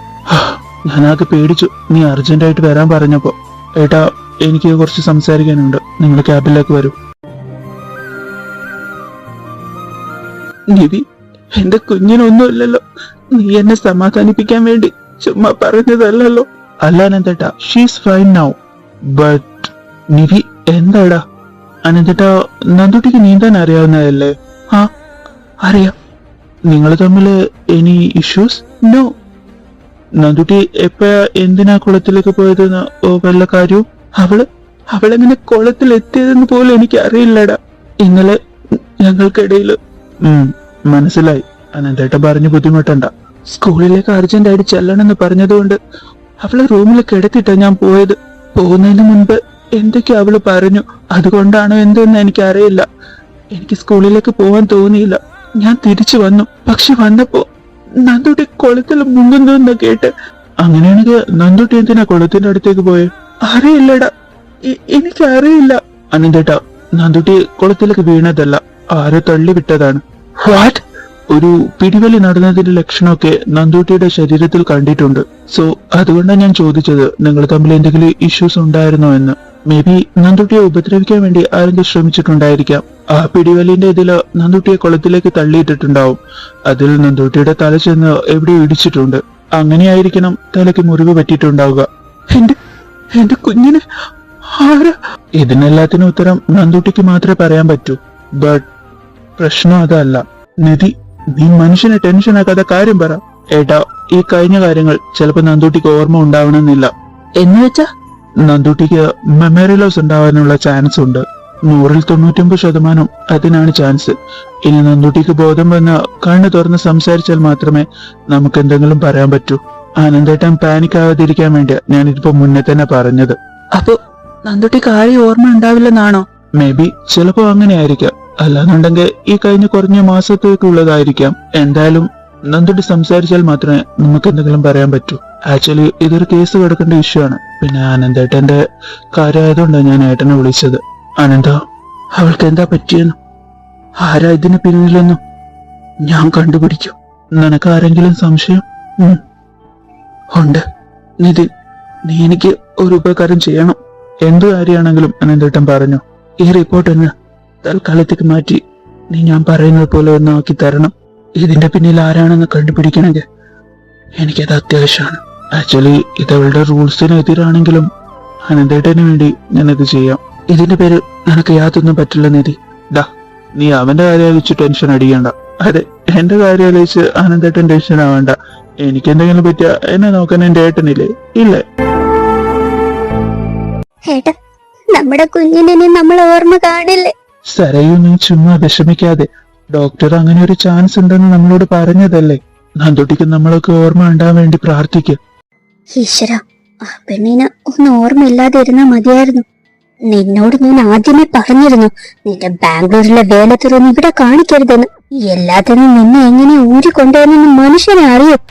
ഞാനാകെ പേടിച്ചു നീ അർജന്റായിട്ട് വരാൻ പറഞ്ഞപ്പോ. ഏട്ടാ, എനിക്ക് കുറച്ച് സംസാരിക്കാനുണ്ട്. നിങ്ങൾ ക്യാബിലേക്ക് വരൂ. നിവി, എന്റെ കുഞ്ഞിനൊന്നുമില്ലല്ലോ. നീ എന്നെ സമാധാനിപ്പിക്കാൻ വേണ്ടി ചുമ്മാ പറഞ്ഞതല്ലോ. അല്ല അനന്തേട്ടാ, she's fine now. But Nivi, എന്താടാ? അനന്തേട്ടാ, നന്ദുട്ടിക്ക് നീന്താൻ അറിയാവുന്നതല്ലേ? ആ, അറിയാം. നിങ്ങൾ തമ്മിൽ എനി ഇഷ്യൂസ്? നോ. നന്ദുട്ടി എപ്പോഴാ എന്തിനാ കുളത്തിലേക്ക് പോയതെന്ന് വല്ല കാര്യവും? അവളെങ്ങനെ കുളത്തിൽ എത്തിയതെന്ന് പോലും എനിക്ക് അറിയില്ലടാ. ഇന്നലെ ഞങ്ങൾക്കിടയിൽ. മനസ്സിലായി. അനന്തേട്ടൻ പറഞ്ഞു ബുദ്ധിമുട്ടണ്ട. സ്കൂളിലേക്ക് അർജന്റായിട്ട് ചെല്ലണമെന്ന് പറഞ്ഞതുകൊണ്ട് അവളെ റൂമിൽ കിടത്തിട്ടാ ഞാൻ പോയത്. പോകുന്നതിന് മുൻപ് എന്തൊക്കെയോ അവള് പറഞ്ഞു. അതുകൊണ്ടാണോ എന്തെന്ന് എനിക്കറിയില്ല. എനിക്ക് സ്കൂളിലേക്ക് പോവാൻ തോന്നിയില്ല. ഞാൻ തിരിച്ചു വന്നു. പക്ഷെ വന്നപ്പോ നന്ദുട്ടി കുളത്തിൽ മുങ്ങുന്നു കേട്ട്. അങ്ങനെയാണെങ്കിൽ നന്ദുട്ടി എന്തിനാ കുളത്തിന്റെ അടുത്തേക്ക് പോയെ? അറിയില്ലടാ, എനിക്കറിയില്ല. അനന്തേട്ടാ, നന്ദുട്ടി കുളത്തിലേക്ക് വീണതല്ല, ആരോ തള്ളി വിട്ടതാണ്. വാട്ട്? ഒരു പിടിവലി നടന്നതിന്റെ ലക്ഷണമൊക്കെ നന്ദുട്ടിയുടെ ശരീരത്തിൽ കണ്ടിട്ടുണ്ട്. സോ അതുകൊണ്ടാണ് ഞാൻ ചോദിച്ചത് നിങ്ങൾ തമ്മിൽ എന്തെങ്കിലും ഇഷ്യൂസ് ഉണ്ടായിരുന്നോ എന്ന്. മേ ബി നന്ദുട്ടിയെ ഉപദ്രവിക്കാൻ വേണ്ടി ആരെങ്കിലും ശ്രമിച്ചിട്ടുണ്ടായിരിക്കാം. ആ പിടിവലിന്റെ ഇതില് നന്ദുട്ടിയെ കുളത്തിലേക്ക് തള്ളിയിട്ടിട്ടുണ്ടാവും. അതിൽ നന്ദുട്ടിയുടെ തല ചെന്ന് എവിടെയോ ഇടിച്ചിട്ടുണ്ട്. അങ്ങനെയായിരിക്കണം തലയ്ക്ക് മുറിവ് പറ്റിയിട്ടുണ്ടാവുക. എന്റെ കുഞ്ഞിന് ആരാ? ഇതിനെല്ലാത്തിനും ഉത്തരം നന്ദുട്ടിക്ക് മാത്രമേ പറയാൻ പറ്റൂ. ബട്ട് പ്രശ്നം അതല്ല. നിധി, നീ മനുഷ്യനെ ടെൻഷനാക്കാതെ കാര്യം പറ. ഏട്ടാ, ഈ കഴിഞ്ഞ കാര്യങ്ങൾ ചിലപ്പോ നന്ദുട്ടിക്ക് ഓർമ്മ ഉണ്ടാവണമെന്നില്ല. എന്ന് വെച്ചാ നന്ദുട്ടിക്ക് മെമ്മറി ലോസ് ഉണ്ടാവാനുള്ള ചാൻസ് ഉണ്ട്. 100-99% അതിനാണ് ചാൻസ്. ഇനി നന്ദുട്ടിക്ക് ബോധം വന്ന് കണ്ണു തുറന്ന് സംസാരിച്ചാൽ മാത്രമേ നമുക്ക് എന്തെങ്കിലും പറയാൻ പറ്റൂ. ആനന്ദേട്ടൻ പാനിക് ആവാതിരിക്കാൻ വേണ്ടിയാ ഞാനിതിപ്പോ മുന്നേ തന്നെ പറഞ്ഞത്. അപ്പൊ നന്ദുട്ടിക്ക് ആരെയും ഓർമ്മ ഉണ്ടാവില്ലെന്നാണോ? മേ ബി, ചിലപ്പോ അങ്ങനെ ആയിരിക്കാം. അല്ലാന്നുണ്ടെങ്കിൽ ഈ കഴിഞ്ഞ കുറഞ്ഞ മാസത്തേക്കുള്ളതായിരിക്കാം. എന്തായാലും നന്ദുട്ടി സംസാരിച്ചാൽ മാത്രമേ നമുക്ക് എന്തെങ്കിലും പറയാൻ പറ്റൂ. ആക്ച്വലി ഇതൊരു കേസ് കിടക്കേണ്ട ഇഷ്യൂ ആണ്. പിന്നെ ആനന്ദേട്ടന്റെ കാര്യമായതുകൊണ്ടാണ് ഞാൻ ഏട്ടനെ വിളിച്ചത്. ആനന്ദ, അവൾക്ക് എന്താ പറ്റിയെന്ന്, ആരാ ഇതിന് പിന്നിലെന്നും ഞാൻ കണ്ടുപിടിക്കും. നിനക്ക് ആരെങ്കിലും സംശയം? ഉണ്ട്. നിതിൻ, നീ എനിക്ക് ഒരു ഉപകാരം ചെയ്യണം. എന്തു കാര്യമാണെങ്കിലും അനന്തേട്ടൻ പറഞ്ഞു. ഈ റിപ്പോർട്ട് തന്നെ തൽക്കാലത്തേക്ക് മാറ്റി നീ ഞാൻ പറയുന്നത് പോലെ ഒന്നാക്കി തരണം. ഇതിന്റെ പിന്നിൽ ആരാണെന്ന് കണ്ടുപിടിക്കണമെങ്കിൽ എനിക്കത് അത്യാവശ്യമാണ്. ആക്ച്വലി ഇത് അവളുടെ റൂൾസിന് എതിരാണെങ്കിലും അനന്തേട്ടന് വേണ്ടി ഞാനത് ചെയ്യാം. ഇതിന്റെ പേര് നിനക്ക് യാതൊന്നും പറ്റില്ല നിധി. ഡാ, നീ അവന്റെ കാര്യം ആലോചിച്ച് ടെൻഷൻ അടിക്കണ്ട. അതെ, എന്റെ കാര്യം ആലോചിച്ച് അനന്തേട്ടൻ ടെൻഷൻ ആവണ്ട. എനിക്ക് എന്തെങ്കിലും പറ്റിയ എന്നെ നോക്കാൻ എന്റെ ഏട്ടനില്ലേ? ഇല്ലേ? ഏട്ടാ, നമ്മുടെ കുഞ്ഞിനെ ഇനി നമ്മൾ ഓർമ്മ കാണില്ലേ? സരയു, നീ ചുമ്മാ വിഷമിക്കാതെ. ഡോക്ടർ അങ്ങനെ ഒരു ചാൻസ് ഉണ്ടെന്ന് നമ്മളോട് പറഞ്ഞതല്ലേ. നന്ദുട്ടിക്ക് നമ്മളൊക്കെ ഓർമ്മ ഉണ്ടാവാൻ വേണ്ടി പ്രാർത്ഥിക്കുക. ഈശ്വര, ആ പെണ്ണിന് ഒന്ന് ഓർമ്മയില്ലാതെ ഇരുന്നാ മതിയായിരുന്നു. നിന്നോട് ഞാൻ ആദ്യമേ പറഞ്ഞിരുന്നു, നിന്റെ ബാംഗ്ലൂരിലെ വേലത്തുറന്ന് ഇവിടെ കാണിക്കരുതെന്ന്. എല്ലാത്തിനും നിന്നെ എങ്ങനെ ഊരിക്കൊണ്ടുവന്നെന്ന് മനുഷ്യനെ അറിയും.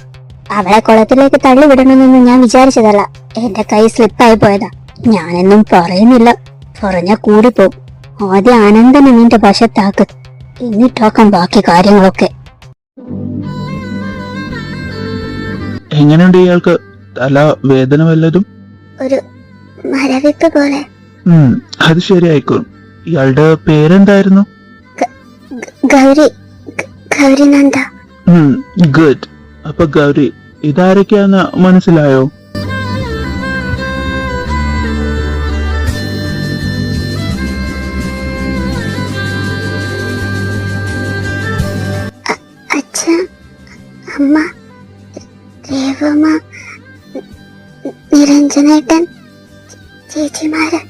അവളെ കുളത്തിലേക്ക് തള്ളിവിടണമെന്ന് ഞാൻ വിചാരിച്ചതല്ല, എന്റെ കൈ സ്ലിപ്പായി പോയതാ. ഞാനെന്നും പറയുന്നില്ല, പറഞ്ഞാ കൂടിപ്പോവും. ആദ്യം അനന്തനെ നിന്റെ വശത്താക്ക്, എന്നിട്ടാക്കാം ബാക്കി കാര്യങ്ങളൊക്കെ. എങ്ങനെയുണ്ട് ഇയാൾക്ക്? തല വേദന വല്ലതും? ഒരു മരവിപ്പ് പോലെ. അത് ശരിയായിക്കോളും. ഇയാളുടെ പേരെന്തായിരുന്നു? ഗൗരി, ഗൗരി നന്ദ. ഗുഡ്. അപ്പൊ ഗൗരി ഇതാരൊക്കെയാന്ന് മനസ്സിലായോ? അച്ഛൻ, അമ്മ, രേവമ്മ, നിരഞ്ജനേട്ടൻ, ചേച്ചിമാര്.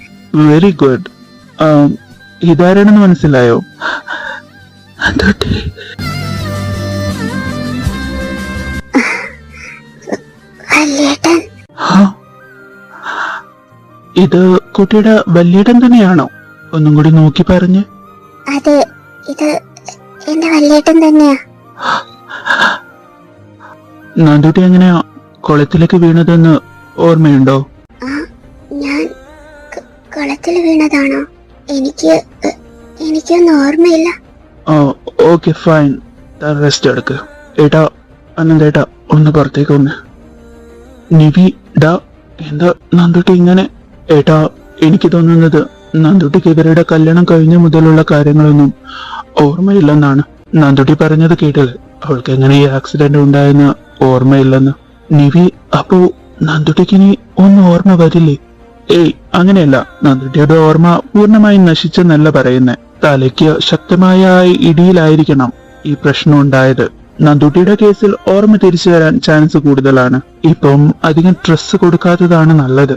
Very good. ഇതാരാണെന്ന് മനസ്സിലായോ? വല്യേട്ടൻ. ഇത് കുട്ടിയുടെ വല്യേട്ടൻ തന്നെയാണോ? ഒന്നും കൂടി നോക്കി പറഞ്ഞ്. അതെ, ഇത് എന്റെ വല്യേട്ടൻ തന്നെയാ. നന്ദുട്ടി എങ്ങനെയാ കുളത്തിലേക്ക് വീണതെന്ന് ഓർമ്മയുണ്ടോ? ഞാൻ കുളത്തിൽ വീണതാണോ? എനിക്കൊന്നും ഓർമ്മയില്ല. Okay, fine. റെസ്റ്റ് എടുക്ക്. ഏട്ടാ, അനന്തേട്ടാ, ഒന്ന് പുറത്തേക്ക് വന്ന്. നിവി, ഡാ, എന്താ നന്ദുട്ടി ഇങ്ങനെ? ഏട്ടാ, എനിക്ക് തോന്നുന്നത് നന്ദുട്ടിക്ക് ഇവരുടെ കല്യാണം കഴിഞ്ഞ മുതലുള്ള കാര്യങ്ങളൊന്നും ഓർമ്മയില്ലെന്നാണ്. നന്ദുട്ടി പറഞ്ഞത് കേട്ടത് അവൾക്ക് എങ്ങനെ ഈ ആക്സിഡന്റ് ഉണ്ടായെന്ന് ഓർമ്മയില്ലെന്ന്. നിവി, അപ്പോ നന്ദുട്ടിക്ക് ഇനി ഒന്നും ഓർമ്മ വരില്ലേ? ഏയ്, അങ്ങനെയല്ല. നന്ദുട്ടിയുടെ ഓർമ്മ പൂർണ്ണമായും നശിച്ചെന്നല്ല പറയുന്നേ. തലയ്ക്ക് ശക്തമായ ഇടിയിലായിരിക്കണം ഈ പ്രശ്നം ഉണ്ടായത്. നന്ദുട്ടിയുടെ കേസിൽ ഓർമ്മ തിരിച്ചു വരാൻ ചാൻസ് കൂടുതലാണ്. ഇപ്പം അധികം സ്ട്രെസ് കൊടുക്കാത്തതാണ് നല്ലത്.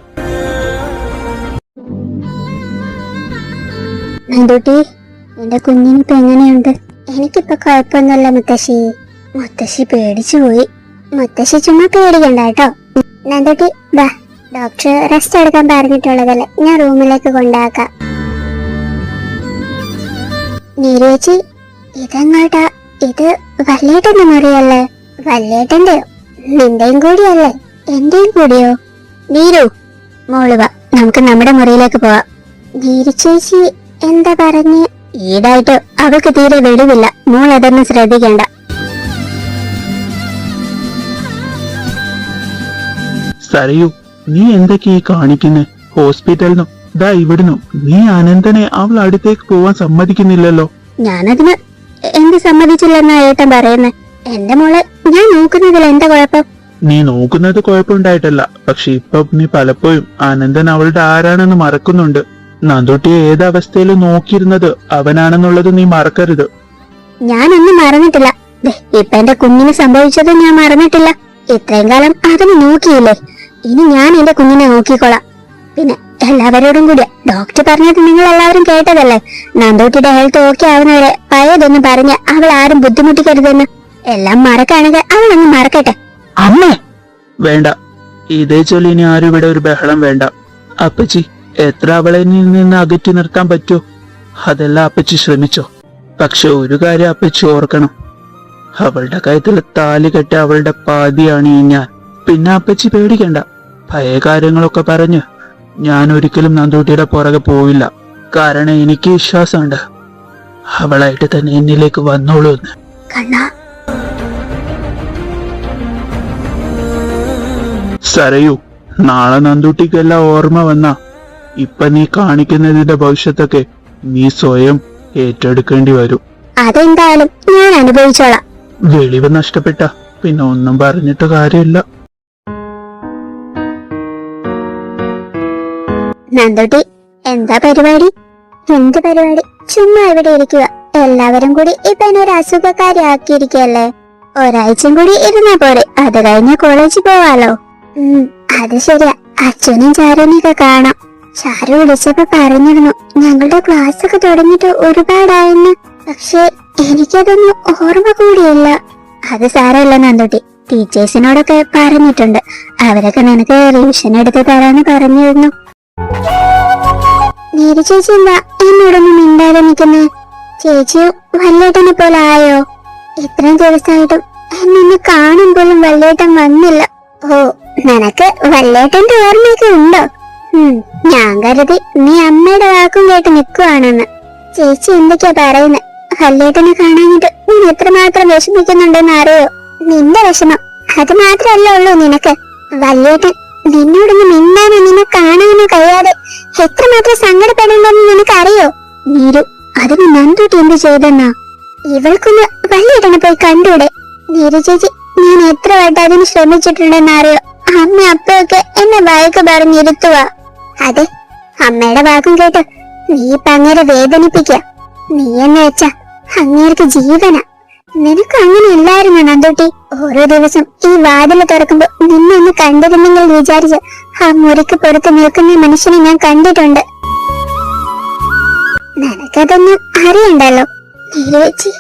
നന്ദുട്ടി, എന്റെ കുഞ്ഞിനിപ്പോ എങ്ങനെയുണ്ട്? എനിക്കിപ്പോ കുഴപ്പമൊന്നുമല്ല മുത്തശ്ശി. മുത്തശ്ശി പേടിച്ചു പോയി. മുത്തശ്ശി ചുമ്മാ പേടിക്കണ്ട കേട്ടോ. നന്ദുട്ടി, വാ, ഡോക്ടർ റെസ്റ്റ് എടുക്കാൻ പറഞ്ഞിട്ടുള്ളതല്ലേ, ഞാൻ റൂമിലേക്ക് കൊണ്ടാക്കാം. നീരേച്ചി, ഇതെങ്ങോട്ടാ? ഇത് വല്യേട്ടന്റെ മുറിയല്ലേ? വല്യേട്ടന്റെയോ നിന്റെയും കൂടിയല്ലേ? എന്റെയും കൂടിയോ? നീരു, മോള് വാ, നമുക്ക് നമ്മുടെ മുറിയിലേക്ക് പോവാം. നീരു ചേച്ചി എന്താ പറഞ്ഞ്? ഈടായിട്ട് അവൾക്ക് തീരെ വെളിവില്ല, മോൾ അതൊന്നും ശ്രദ്ധിക്കണ്ട. സരയു, നീ എന്തൊക്കെയാ കാണിക്കുന്നേ? ഹോസ്പിറ്റലിനും ദാ ഇവിടുന്നു നീ അനന്തനെ അവൾ അടുത്തേക്ക് പോവാൻ സമ്മതിക്കുന്നില്ലല്ലോ. ഞാനതിന് എന്ത് സമ്മതിച്ചില്ലെന്നാ ഏട്ടൻ പറയുന്നേ? എന്റെ മോളെ ഞാൻ നോക്കുന്നതിൽ എന്താ കുഴപ്പം? നീ നോക്കുന്നത് കുഴപ്പമുണ്ടായിട്ടല്ല, പക്ഷെ ഇപ്പൊ നീ പലപ്പോഴും അനന്തൻ അവളുടെ ആരാണെന്ന് മറക്കുന്നുണ്ട്. നന്ദുട്ടിയെ ഏതവസ്ഥയിൽ നോക്കിയിരുന്നത് അവനാണെന്നുള്ളത് നീ മറക്കരുത്. ഞാനൊന്നും മറന്നിട്ടില്ല. ഇപ്പൊ എന്റെ കുഞ്ഞിന് സംഭവിച്ചത് ഞാൻ മറന്നിട്ടില്ല. ഇത്രയും കാലം അതിന് നോക്കിയില്ലേ, ഇനി ഞാൻ എന്റെ കുഞ്ഞിനെ നോക്കിക്കോളാം. പിന്നെ എല്ലാവരോടും കൂടി ഡോക്ടർ പറഞ്ഞത് നിങ്ങൾ എല്ലാവരും കേട്ടതല്ലേ, നന്ദൂട്ടിയുടെ ഹെൽത്ത് ഓക്കെ ആവുന്നവരെ പഴയതൊന്നും പറഞ്ഞ് അവൾ ആരും ബുദ്ധിമുട്ടിക്കരുതെന്ന്. എല്ലാം മറക്കാണെങ്കിൽ അവൾ അങ്ങ് മറക്കട്ടെ. അമ്മ വേണ്ട, ഇതേ ചൊല്ലി ഇനി ആരും ഇവിടെ ഒരു ബഹളം വേണ്ട. അപ്പച്ചി എത്ര അവളെ നിന്ന് അകറ്റി നിർത്താൻ പറ്റുമോ അതെല്ലാം അപ്പച്ചി ശ്രമിച്ചോ. പക്ഷെ ഒരു കാര്യം അപ്പച്ചി ഓർക്കണം, അവളുടെ കഴുത്തിൽ താലി കെട്ടി അവളുടെ പാതിയാണ് ഈ ഞാൻ. പിന്നെ അപ്പച്ചി പേടിക്കണ്ട, പഴയ കാര്യങ്ങളൊക്കെ പറഞ്ഞ് ഞാൻ ഒരിക്കലും നന്ദൂട്ടിയുടെ പുറകെ പോവില്ല. കാരണം എനിക്ക് വിശ്വാസമുണ്ട് അവളായിട്ട് തന്നെ എന്നിലേക്ക് വന്നോളൂ എന്ന്. സരയു, നാളെ നന്ദൂട്ടിക്കെല്ലാം ഓർമ്മ വന്നാ ഇപ്പൊ നീ കാണിക്കുന്നതിന്റെ ഭവിഷ്യത്തൊക്കെ നീ സ്വയം ഏറ്റെടുക്കേണ്ടി വരും. അതെന്തായാലും ഞാൻ അനുഭവിച്ചോളാം. വെളിവ് നഷ്ടപ്പെട്ട പിന്നെ ഒന്നും പറഞ്ഞിട്ട് കാര്യമില്ല. നന്ദുട്ടി, എന്താ പരിപാടി? എന്ത് പരിപാടി? ചുമ്മാ ഇവിടെ ഇരിക്കുക. എല്ലാവരും കൂടി ഇപ്പൊ എന്നെ ഒരു അസുഖക്കാരി ആക്കിയിരിക്കല്ലേ. ഒരാഴ്ചയും കൂടി ഇരുന്നാ പോരെ, അത് കഴിഞ്ഞ കോളേജിൽ പോവാലോ. അത് ശരിയാ. അച്ഛനും ചാരുനെയൊക്കെ കാണാം. ചാരു വിളിച്ചപ്പോ പറഞ്ഞിരുന്നു ഞങ്ങളുടെ ക്ലാസ് ഒക്കെ തുടങ്ങിയിട്ട് ഒരുപാടായെന്ന്. പക്ഷെ എനിക്കതൊന്നും ഓർമ്മ കൂടിയില്ല. അത് സാരമില്ല നന്ദുട്ടി, ടീച്ചേഴ്സിനോടൊക്കെ പറഞ്ഞിട്ടുണ്ട്. അവരൊക്കെ നിനക്ക് റിവിഷൻ എടുത്ത് തരാന്ന് പറഞ്ഞിരുന്നു. നീരു ചേച്ചി എന്താ എന്നോടൊന്നും മിണ്ടാതെ നിൽക്കുന്നേ? ചേച്ചി വല്യേട്ടനെ പോലെ ആയോ? ഇത്രയും ദിവസമായിട്ടും എന്നൊന്ന് കാണും പോലും വല്യേട്ടൻ വന്നില്ല. ഓ, നിനക്ക് വല്യേട്ടന്റെ ഓർമ്മയൊക്കെ ഉണ്ടോ? ഞാൻ കരുതി നീ അമ്മയുടെ വാക്കും കേട്ട് നിൽക്കുവാണെന്ന്. ചേച്ചി എന്തൊക്കെയാ പറയുന്നത്? വല്യേട്ടനെ കാണാനിട്ട് നീ എത്രമാത്രം വിഷമിക്കുന്നുണ്ടെന്ന് അറിയോ? നിന്റെ വിഷമം അത് മാത്രമല്ല ഉള്ളൂ നിനക്ക്. വല്യേട്ടൻ നിന്നോടൊന്ന് മിണ്ടാനോ നിന്നെ കാണാനോ കഴിയാതെ എത്രമാത്രം സങ്കടപ്പെടുന്നുണ്ടെന്ന് നിനക്കറിയോ? നീരു, അതിന് നന്ദൂട്ടി എന്ത് ചെയ്തെന്നാ? ഇവൾക്കൊന്ന് വല്യേട്ടനെ പോയി കണ്ടൂടെ? നീരു ചേച്ചി, ഞാൻ എത്ര വട്ടം അതിന് ശ്രമിച്ചിട്ടുണ്ടെന്ന് അറിയോ? അമ്മ അപ്പയൊക്കെ എന്നെ വഴക്ക് പറഞ്ഞിരുത്തുക. അതെ, അമ്മയുടെ വാക്കും കേട്ട് നീ ഇപ്പൊ അങ്ങേരെ വേദനിപ്പിക്ക. നീ എന്ന് വെച്ചാ അങ്ങേർക്ക് ജീവന. നിനക്ക് അങ്ങനെ ഇല്ലായിരുന്നു നന്ദൂട്ടി. ഓരോ ദിവസം ഈ വാതില് തുറക്കുമ്പോ നിന്നെ ഒന്ന് കണ്ടിരുന്നെങ്കിൽ വിചാരിച്ച് ആ മുറിക്ക് പുറത്ത് നിൽക്കുന്ന മനുഷ്യനെ ഞാൻ കണ്ടിട്ടുണ്ട്. നിനക്കതൊന്നും അറിയണ്ടല്ലോ. നീരുവെച്ചി,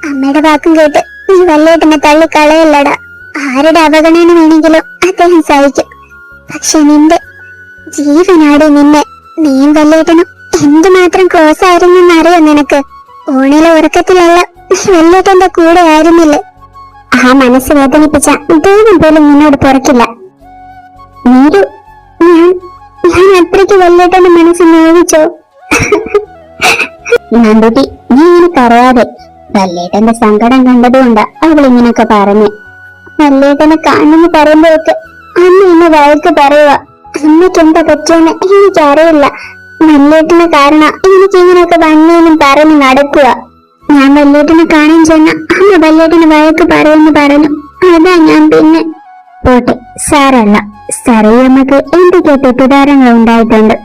അമ്മയുടെ വാക്കും കേട്ട് നീ വല്യേട്ടനെ തള്ളിക്കളയല്ലടാ. ആരുടെ അവഗണന വേണമെങ്കിലും അദ്ദേഹം സഹിക്കും. പക്ഷെ നിന്റെ ജീവനാടി നിന്നെ. നീയും വല്യേട്ടനും എന്തുമാത്രം ക്ലോസ് ആയിരുന്നെന്നറിയോ നിനക്ക്? ഊണിലെ ഉറക്കത്തിലല്ല വല്യേട്ടന്റെ കൂടെ ആയിരുന്നില്ലേ? ആ മനസ്സ് വേദനിപ്പിച്ച ദൈവം പോലും നിന്നോട് പുറക്കില്ല. നീരു, ഞാൻ അത്രയ്ക്ക് വല്യേട്ടന്റെ മനസ്സ് നോവിച്ചോ? നന്ദുട്ടി, നീ ഇങ്ങനെ പറയാതെ. വല്യേട്ടന്റെ സങ്കടം കണ്ടതുകൊണ്ടാ അവൾ ഇങ്ങനൊക്കെ പറഞ്ഞു. വല്യേട്ടനെ കാണുമെന്ന് പറയുമ്പോഴൊക്കെ അമ്മ എന്നെ വഴക്ക് പറയുക. അമ്മയ്ക്ക് എന്താ പറ്റിയെന്ന് എനിക്കറിയില്ല. വല്യേട്ടനെ കാരണം എനിക്ക് ഇങ്ങനെയൊക്കെ വന്നേന്നും പറഞ്ഞ് നടക്കുക. ഞാൻ വല്യേട്ടനെ കാണാൻ ചെന്ന അമ്മ വല്യേട്ടന് വഴക്ക് പറയുമെന്ന് പറഞ്ഞു. അതാ ഞാൻ പിന്നെ. പോട്ടെ, സാരല്ല. സറിയമ്മക്ക് എന്തൊക്കെയോ തെറ്റിദ്ധാരണകൾ ഉണ്ടായിട്ടുണ്ട്.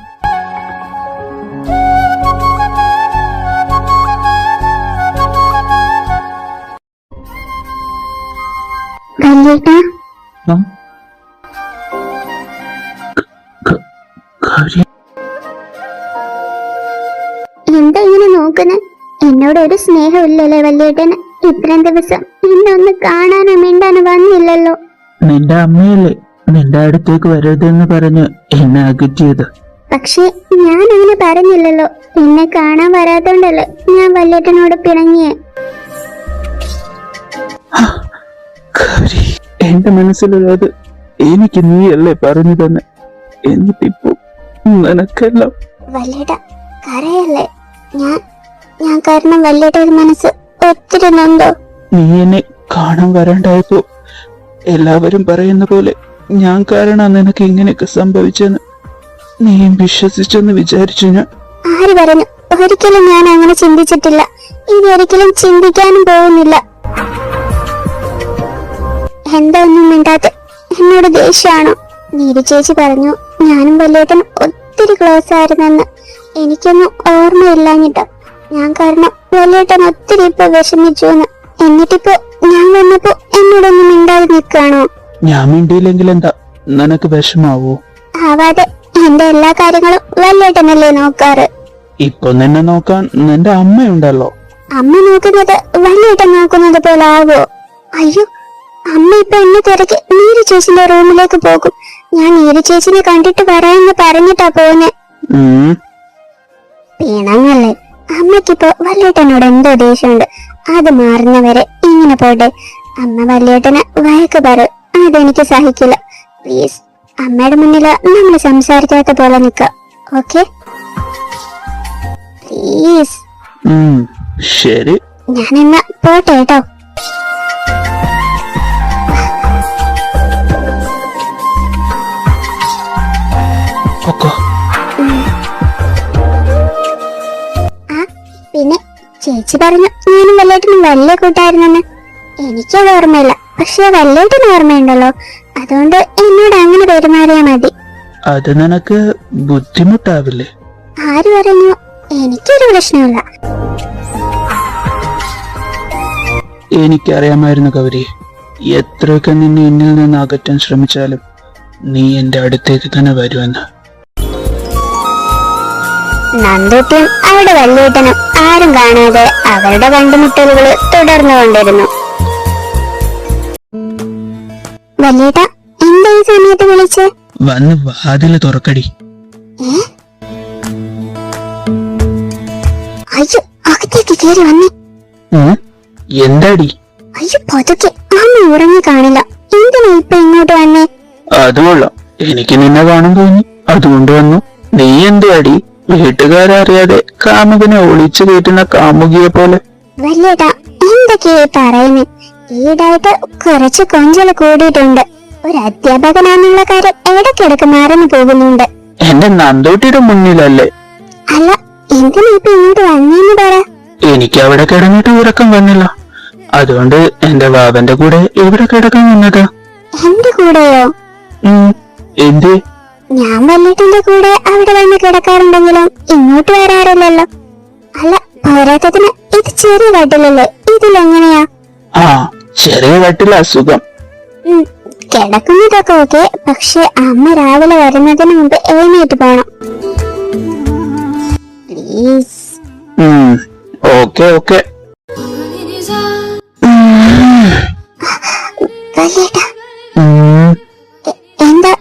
വല്യേട്ട, എന്താ ഇങ്ങനെ നോക്കുന്നെ? എന്നോട് ഒരു സ്നേഹമില്ലല്ലേ വല്യേട്ടന്? ഇത്രയും ദിവസം എന്നെ ഒന്ന് കാണാനോ മിണ്ടാനോ വന്നില്ലല്ലോ. നിന്റെ അമ്മയല്ലേ നിന്റെ അടുത്തേക്ക് വരരുതെന്ന് പറഞ്ഞ് എന്നെ അകറ്റിയത്? പക്ഷെ ഞാൻ അങ്ങനെ പറഞ്ഞില്ലല്ലോ. എന്നെ കാണാൻ വരാത്തോണ്ടല്ലേ ഞാൻ വല്യേട്ടനോട് പിണങ്ങിയേ. എന്റെ മനസ്സിലുള്ളത് എനിക്ക് നീയല്ലേ പറഞ്ഞു തന്നെ. എന്നിട്ടിപ്പോ നിനക്കെല്ലാം. വല്യേട്ട കരയല്ലേ? ഞാൻ കാരണം വല്യേട്ടന്റെ മനസ്സ് ഒത്തിരി നൊന്തോ? നീ എന്നെ കാണാൻ വരണ്ടായപ്പോ എല്ലാവരും പറയുന്ന പോലെ ഞാൻ കാരണം നിനക്ക് ഇങ്ങനെയൊക്കെ സംഭവിച്ചെന്ന് നീയും വിശ്വസിച്ചെന്ന് വിചാരിച്ചു ഞാൻ. ആര് പറഞ്ഞു? ഒരിക്കലും ഞാൻ അങ്ങനെ ചിന്തിച്ചിട്ടില്ല. ഇനി ഒരിക്കലും ചിന്തിക്കാനും പോകുന്നില്ല. എന്താ ഒന്നും മിണ്ടാത്ത? എന്നോട് ദേഷ്യാണോ? നീരു ചേച്ചി പറഞ്ഞു ഞാനും വല്യേട്ടനും ഒത്തിരി ക്ലോസ് ആയിരുന്നെന്ന്. എനിക്കൊന്നും ഓർമ്മയില്ലാഞ്ഞിട്ടോ. ഞാൻ കാരണം വല്യേട്ടൻ ഒത്തിരി ഇപ്പൊ വിഷമിച്ചു എന്ന്. എന്നിട്ടിപ്പോ ഞാൻ വന്നപ്പോ എന്നോടൊന്നും മിണ്ടാതെ നിൽക്കാണോ? ഞാൻ മിണ്ടിയില്ലെങ്കിൽ എന്താ നിനക്ക് വിഷമാവോ? ആവാതെ. എന്റെ എല്ലാ കാര്യങ്ങളും വല്യേട്ടനല്ലേ നോക്കാറ്. ഇപ്പൊ നിന്നെ നോക്കാൻ നിന്റെ അമ്മയുണ്ടല്ലോ. അമ്മ നോക്കുന്നത് വല്യേട്ടൻ നോക്കുന്നത് പോലെ ആവോ? അയ്യോ, അമ്മ ഇപ്പൊ എന്നെ തിരക്ക് നീരു ചേച്ചിന്റെ റൂമിലേക്ക് പോകും. ഞാൻ നീരു ചേച്ചിനെ കണ്ടിട്ട് വരാമെന്ന് പറഞ്ഞിട്ടാ പോന്നെ. പിണങ്ങല്ലേ? അമ്മയ്ക്കിപ്പോ വല്യേട്ടനോട് എന്തോ ദേഷ്യമുണ്ട്. അത് മാറുന്നവരെ ഇങ്ങനെ പോട്ടെ. അമ്മ വല്യേട്ടന് വഴക്ക് പറയും. അതെനിക്ക് സഹിക്കില്ല. പ്ലീസ്, അമ്മയുടെ മുന്നില് നമ്മൾ സംസാരിക്കാത്ത പോലെ നിക്ക. Okay please? ശരി, ഞാൻ എന്നാ പോട്ടെ കേട്ടോ. പിന്നെ ചേച്ചി പറഞ്ഞു ഞാനും വല്യേട്ടനും വലിയ കൂട്ടായിരുന്നെന്ന്. എനിക്കത് ഓർമ്മയില്ല. പക്ഷെ വല്യേട്ടന് ഓർമ്മയുണ്ടല്ലോ. അതുകൊണ്ട് എന്നോട് അങ്ങനെ പെരുമാറിയാ മതി. അത് നിനക്ക് ബുദ്ധിമുട്ടാവില്ലേ? ആര് പറഞ്ഞു? എനിക്കൊരു പ്രശ്നമില്ല. എനിക്കറിയാമായിരുന്നു ഗൗരി, എത്രയൊക്കെ നിന്നെ എന്നിൽ നിന്ന് അകറ്റാൻ ശ്രമിച്ചാലും നീ എന്റെ അടുത്തേക്ക് തന്നെ വരുമെന്ന്. നന്ദൂട്ടിയും അവിടെ വല്യേട്ടനും ആരും കാണാതെ അവരുടെ കണ്ടുമുട്ടലുകൾ തുടർന്നുകൊണ്ടിരുന്നു. വല്യേട്ട, എന്താ ഈ സമയത്ത് വിളിച്ച്? വന്ന് വാതില് തുറക്കടി. അയ്യോ, അകത്തേക്ക് കയറി വന്നേ. എന്താടി? അയ്യോ, പതുക്കെ, അമ്മ ഉറങ്ങി കാണില്ല. എന്തിനാ ഇപ്പൊ ഇങ്ങോട്ട് വന്നേ? അതുകൊള്ളാം, എനിക്ക് നിന്നെ കാണാൻ തോന്നി, അതുകൊണ്ട് വന്നു. നീ എന്താടി വീട്ടുകാരറിയാതെ കാമുകനെ ഒളിച്ചു കയറ്റുന്ന കാമുകിയെ പോലെ? വല്യേട്ടാ, എന്തൊക്കെയാ പറയുന്നേ? ഈടായിട്ട് കുറച്ച് കൊഞ്ചല് കൂടിയിട്ടുണ്ട്. ഒരു അധ്യാപകനാണെന്നുള്ള കാര്യം ഇടയ്ക്കിടക്ക് മറന്നു പോകുന്നുണ്ട്. എന്റെ നന്ദൂട്ടിയുടെ മുന്നിലല്ലേ? അല്ല, എന്തിനാ ഇപ്പൊ ഇങ്ങോട്ട് വന്നേന്ന് പറ. എനിക്ക് അവിടെ കിടന്നിട്ട് ഉറക്കം വന്നില്ല, അതുകൊണ്ട് എന്റെ വാവന്റെ കൂടെ ഇവിടെ കിടക്കാൻ വന്നതാ. എന്റെ കൂടെയോ? എന്തേ? ഞാൻ വല്യേട്ടന്റെ കൂടെ അവിടെ വന്ന് കിടക്കാറുണ്ടെങ്കിലും ഇങ്ങോട്ട് വരാറില്ലല്ലോ. അല്ല, പോരാത്തതിന് ഇത് ചെറിയ കട്ടിലല്ലേ, ഇതിലെങ്ങനെയാ? ആ, ചെറിയ കട്ടില അസുഖം. കിടക്കുന്നതൊക്കെ ഓക്കെ, പക്ഷെ അമ്മ രാവിലെ വരുന്നതിന് മുമ്പ് എഴുന്നേറ്റ് പോണം പ്ലീസ്. Okay okay. എന്താ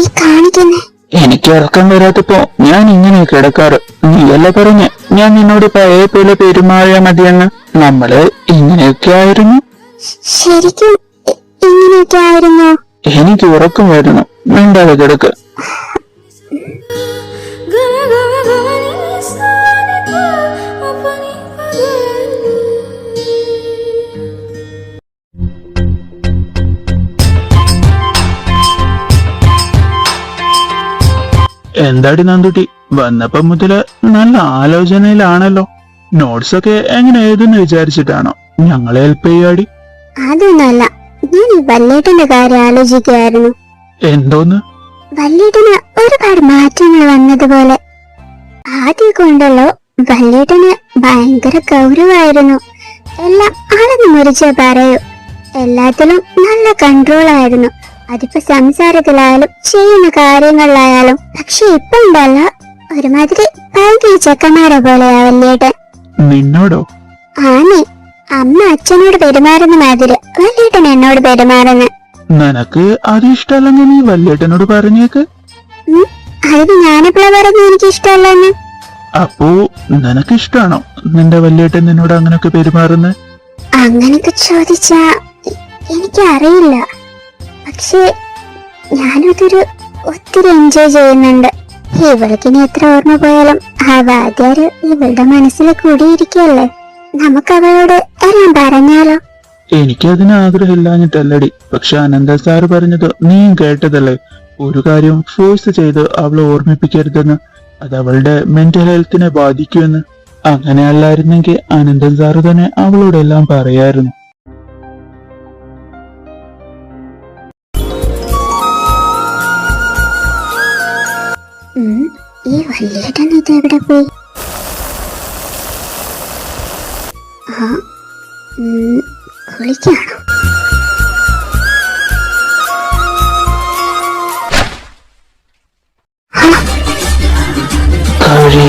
ഈ കാണിക്കുന്നേ? എനിക്ക് ഇറക്കം വരാത്തപ്പോ ഞാൻ ഇങ്ങനെ കിടക്കാറ്. നീയല്ല പറഞ്ഞ ഞാൻ നിന്നോട് പഴയ പോലെ പെരുമാറിയാ മതിയെന്ന്. നമ്മള് ഇങ്ങനെയൊക്കെ ആയിരുന്നു. ശരിക്കും ഇങ്ങനെയൊക്കെ ആയിരുന്നോ? എനിക്ക് ഉറക്കം വരുന്നു, മിണ്ടാതെ കിടക്ക്. എന്താടി നന്ദുട്ടി, വന്നപ്പോ മുതല് നല്ല ആലോചനയിലാണല്ലോ. നോട്ട്സ് ഒക്കെ എങ്ങനെ എഴുതുന്നു വിചാരിച്ചിട്ടാണോ ഞങ്ങളെ ഹെൽപ്പ് ചെയ്യാടി? അതൊന്നല്ല, ഞാൻ ഈ വല്യേട്ടന്റെ കാര്യം ആലോചിക്കുകയായിരുന്നു. എന്തോന്ന്? വല്യേട്ടന് ഒരുപാട് മാറ്റങ്ങൾ വന്നതുപോലെ. ആദ്യമൊക്കെ ഉണ്ടല്ലോ, വല്യേട്ടന് ഭയങ്കര ഗൗരവായിരുന്നു. എല്ലാം അളന്നു മുറിച്ചേ പറയൂ. എല്ലാത്തിലും നല്ല കൺട്രോൾ ആയിരുന്നു. അതിപ്പോ സംസാരത്തിലായാലും ചെയ്യുന്ന കാര്യങ്ങളിലായാലും. പക്ഷെ ഇപ്പൊ ഉണ്ടല്ല, ഒരുമാതിരി പൈകിയ ചെക്കന്മാരെ പോലെയാ വല്യേട്ടൻ. നിന്നോടോ? ആണേ, അമ്മ അച്ഛനോട് പെരുമാറുന്ന മാതിരി വല്യേട്ടൻ എന്നോട് പെരുമാറുന്നു. നിനക്ക് അത് ഇഷ്ടമല്ലെങ്കിൽ നീ വല്യേട്ടനോട് പറഞ്ഞേക്ക്. അത് ഞാനെപ്പോഴാ പറഞ്ഞു എനിക്ക് ഇഷ്ടമല്ലെന്ന്? അപ്പോ നിനക്ക് ഇഷ്ടാണോ നിന്റെ വല്യേട്ടൻ നിന്നോട് അങ്ങനൊക്കെ പെരുമാറുന്നത്? അങ്ങനൊക്കെ ചോദിച്ചാ എനിക്കറിയില്ല. പക്ഷെ ഞാനതൊരു ഒത്തിരി എൻജോയ് ചെയ്യുന്നുണ്ട്. ഇവൾക്കിനി എത്ര ഓർമ്മ പോയാലും ആ വാദ്യാര് ഇവളുടെ മനസ്സിൽ കൂടിയിരിക്കല്ലേ. നമുക്ക് അവളോട് എല്ലാം പറഞ്ഞാലോ? എനിക്കതിന് ആഗ്രഹമില്ലാഞ്ഞിട്ടല്ലടി, പക്ഷെ അനന്ത സാറ് പറഞ്ഞത് നീയും കേട്ടതല്ലേ, ഒരു കാര്യം ഫോഴ്സ് ചെയ്ത് അവളെ ഓർമ്മിപ്പിക്കരുതെന്ന്. അത് അവളുടെ മെന്റൽ ഹെൽത്തിനെ ബാധിക്കുമെന്ന്. അങ്ങനെ അല്ലായിരുന്നെങ്കിൽ അനന്തൻ സാറ് തന്നെ അവളോടെല്ലാം പറയായിരുന്നു. ഈ വല്യേട്ടൻ ഇത് എവിടെ പോയി? കുളിക്കാണോ? ഗൗരി,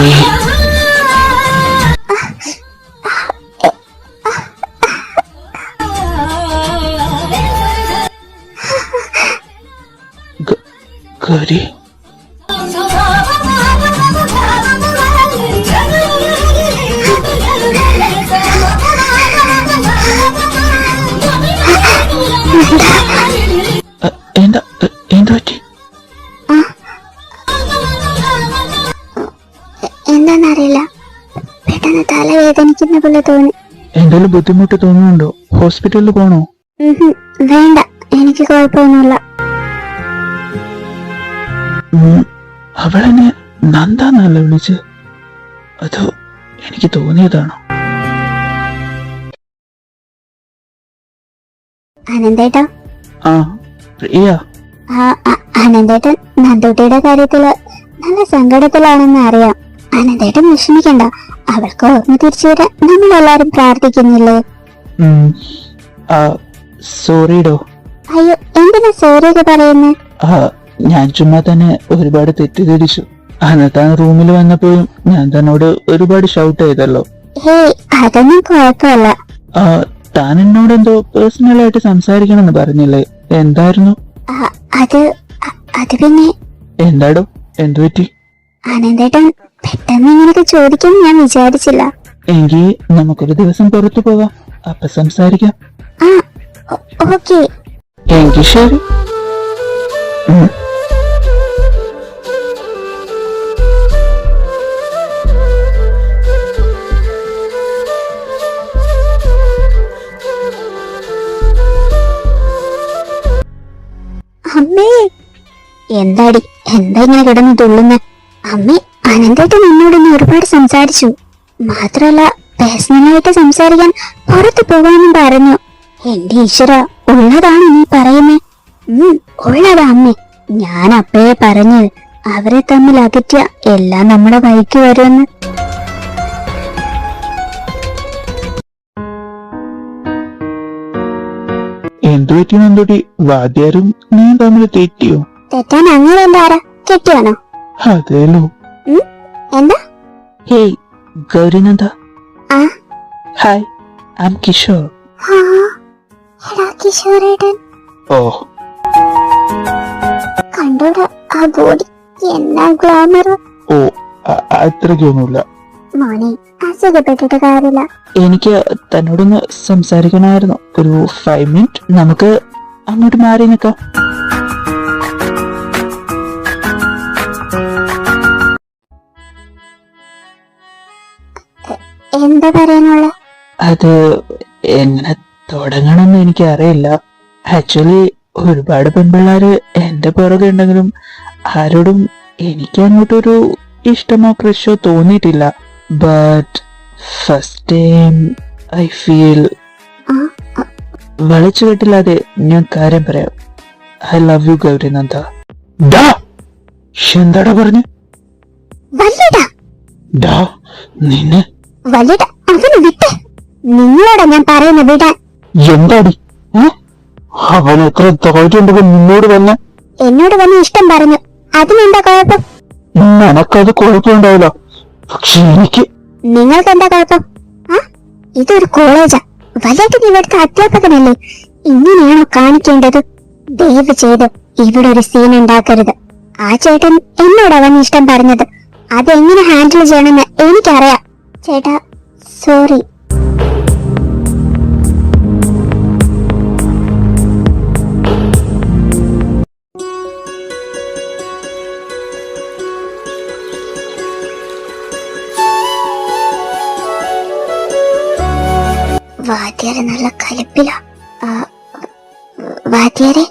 എന്താ പറ്റി? എന്താന്നറിയില്ല, പെട്ടെന്ന് തലവേദനിക്കുന്ന പോലെ തോന്നി. എന്തെങ്കിലും ബുദ്ധിമുട്ട് തോന്നുന്നുണ്ടോ? ഹോസ്പിറ്റലിൽ പോണോ? വേണ്ട, എനിക്ക് കുഴപ്പമൊന്നുമില്ല. അവളെന്നെ നന്ദാന്നല്ല വിളിച്ച്, അതോ എനിക്ക് തോന്നിയതാണോ? അനന്തേട്ടാ. ആ പ്രിയ. അനന്തേട്ടൻ നന്ദൂട്ടിയുടെ കാര്യത്തില് നല്ല സങ്കടത്തിലാണെന്ന് അറിയാം. അനന്തേട്ടൻ വിഷമിക്കണ്ട, അവൾക്ക് ഓർമ്മ തിരിച്ചു വരാൻ നമ്മളെല്ലാരും പ്രാർത്ഥിക്കുന്നില്ലേ? സോറിഡോ. അയ്യോ, എന്തിനാ സോറിയൊക്കെ പറയുന്നേ? ഞാൻ ചുമ്മാ തന്നെ ഒരുപാട് തെറ്റിദ്ധരിച്ചു. അന്നത്താൻ റൂമിൽ വന്നപ്പോഴും ഞാൻ തന്നോട് ഒരുപാട് ഷൗട്ട് ചെയ്തല്ലോ. ഹേയ്, അതൊന്നും കുഴപ്പമില്ല. താൻ എന്നോട് എന്തോ പേഴ്സണലായിട്ട് സംസാരിക്കണമെന്ന് പറഞ്ഞില്ലേ, എന്തായിരുന്നു? അത് പിന്നെ എന്താടോ, എന്തു പറ്റി? അനന്തേട്ടൻ പെട്ടെന്ന് ഇങ്ങനെയൊക്കെ ചോദിക്കും ഞാൻ വിചാരിച്ചില്ല. എങ്കിൽ നമുക്കൊരു ദിവസം പുറത്തു പോവാം, അപ്പൊ സംസാരിക്കാം. ഓക്കെ. എങ്കിൽ ശരി. അമ്മേ, എന്താടി, എന്താ ഇങ്ങനെ കിടന്ന് തുള്ളുന്നേ? അമ്മേ, അനന്തേട്ടൻ എന്നോടൊന്ന് ഒരുപാട് സംസാരിച്ചു. മാത്രല്ല പേഴ്സണലായിട്ട് സംസാരിക്കാൻ പുറത്തു പോകാനും പറഞ്ഞു. എന്റെ ഈശ്വര, ഉള്ളതാണ് നീ പറയുന്നേ? ഉള്ളതാ അമ്മേ. ഞാൻ അപ്പയെ പറഞ്ഞു അവരെ തമ്മിൽ അകറ്റിയ എല്ലാം നമ്മുടെ വഴിക്ക് വരുമെന്ന്. എന്തു പറ്റി നന്ദോട്ടി? വാദ്യാരും നീ തമ്മിൽ തെറ്റിയോ? തെറ്റാൻ അങ്ങനെ എന്താ, കെട്ടിയാണോ? അതേലോ. എന്താ? Hey Gaurinanda. Hi, I am Kishore. കിഷോറേട്ടൻ. ഓ, കണ്ടോടാ ആ ബോഡി, എന്നാ ഗ്ലാമർ. ഓ, അത്രയ്ക്കൊന്നുമില്ല മോനെ, അസുഖപ്പെട്ടിട്ട് കാര്യമില്ല. എനിക്ക് തന്നോടൊന്ന് സംസാരിക്കണമായിരുന്നു. ഒരു 5 മിനിറ്റ് നമുക്ക് അങ്ങോട്ട് മാറി നിൽക്കാം. എന്താ പറയാനുള്ള? അത് എങ്ങനെ തുടങ്ങണമെന്ന് എനിക്ക് അറിയില്ല. ആക്ച്വലി ഒരുപാട് പെൺപിള്ളേര് എന്റെ പുറകെ ഉണ്ടെങ്കിലും ആരോടും എനിക്ക് അങ്ങോട്ടൊരു ഇഷ്ടമോ ക്രഷോ തോന്നിയിട്ടില്ല. But first time I feel. വളച്ചു കെട്ടില്ലാതെ ഞാൻ കാര്യം പറയാം. I love you Gaurinanda. എന്താടാ പറഞ്ഞു? നിന്നെ നിങ്ങളോടാ ഞാൻ പറയുന്ന വിടാൻ. എന്താടി അവൻ എത്ര തോറ്റുണ്ടോ നിന്നോട് വന്ന്? എന്നോട് വന്ന് ഇഷ്ടം പറഞ്ഞു, അതിനെന്താ കുഴപ്പം? നിനക്കത് കുഴപ്പമുണ്ടാവില്ല, പക്ഷെ എനിക്ക്. നിങ്ങൾക്ക് എന്താ കുഴപ്പം? ഇതൊരു കോളേജാ, വല്ലതും ഇവിടുത്തെ അധ്യാപകനല്ലേ, ഇങ്ങനെയാണോ കാണിക്കേണ്ടത്? ദയവ് ചെയ്ത് ഇവിടെ ഒരു സീൻ ഉണ്ടാക്കരുത്. ആ ചേട്ടൻ എന്നോട് അവൻ ഇഷ്ടം പറഞ്ഞത്, അതെങ്ങനെ ഹാൻഡിൽ ചെയ്യണമെന്ന് എനിക്കറിയാം. ചേട്ടാ സോറി. വാദ്യാരെ നല്ല കലിപ്പില. വാദ്യാരെ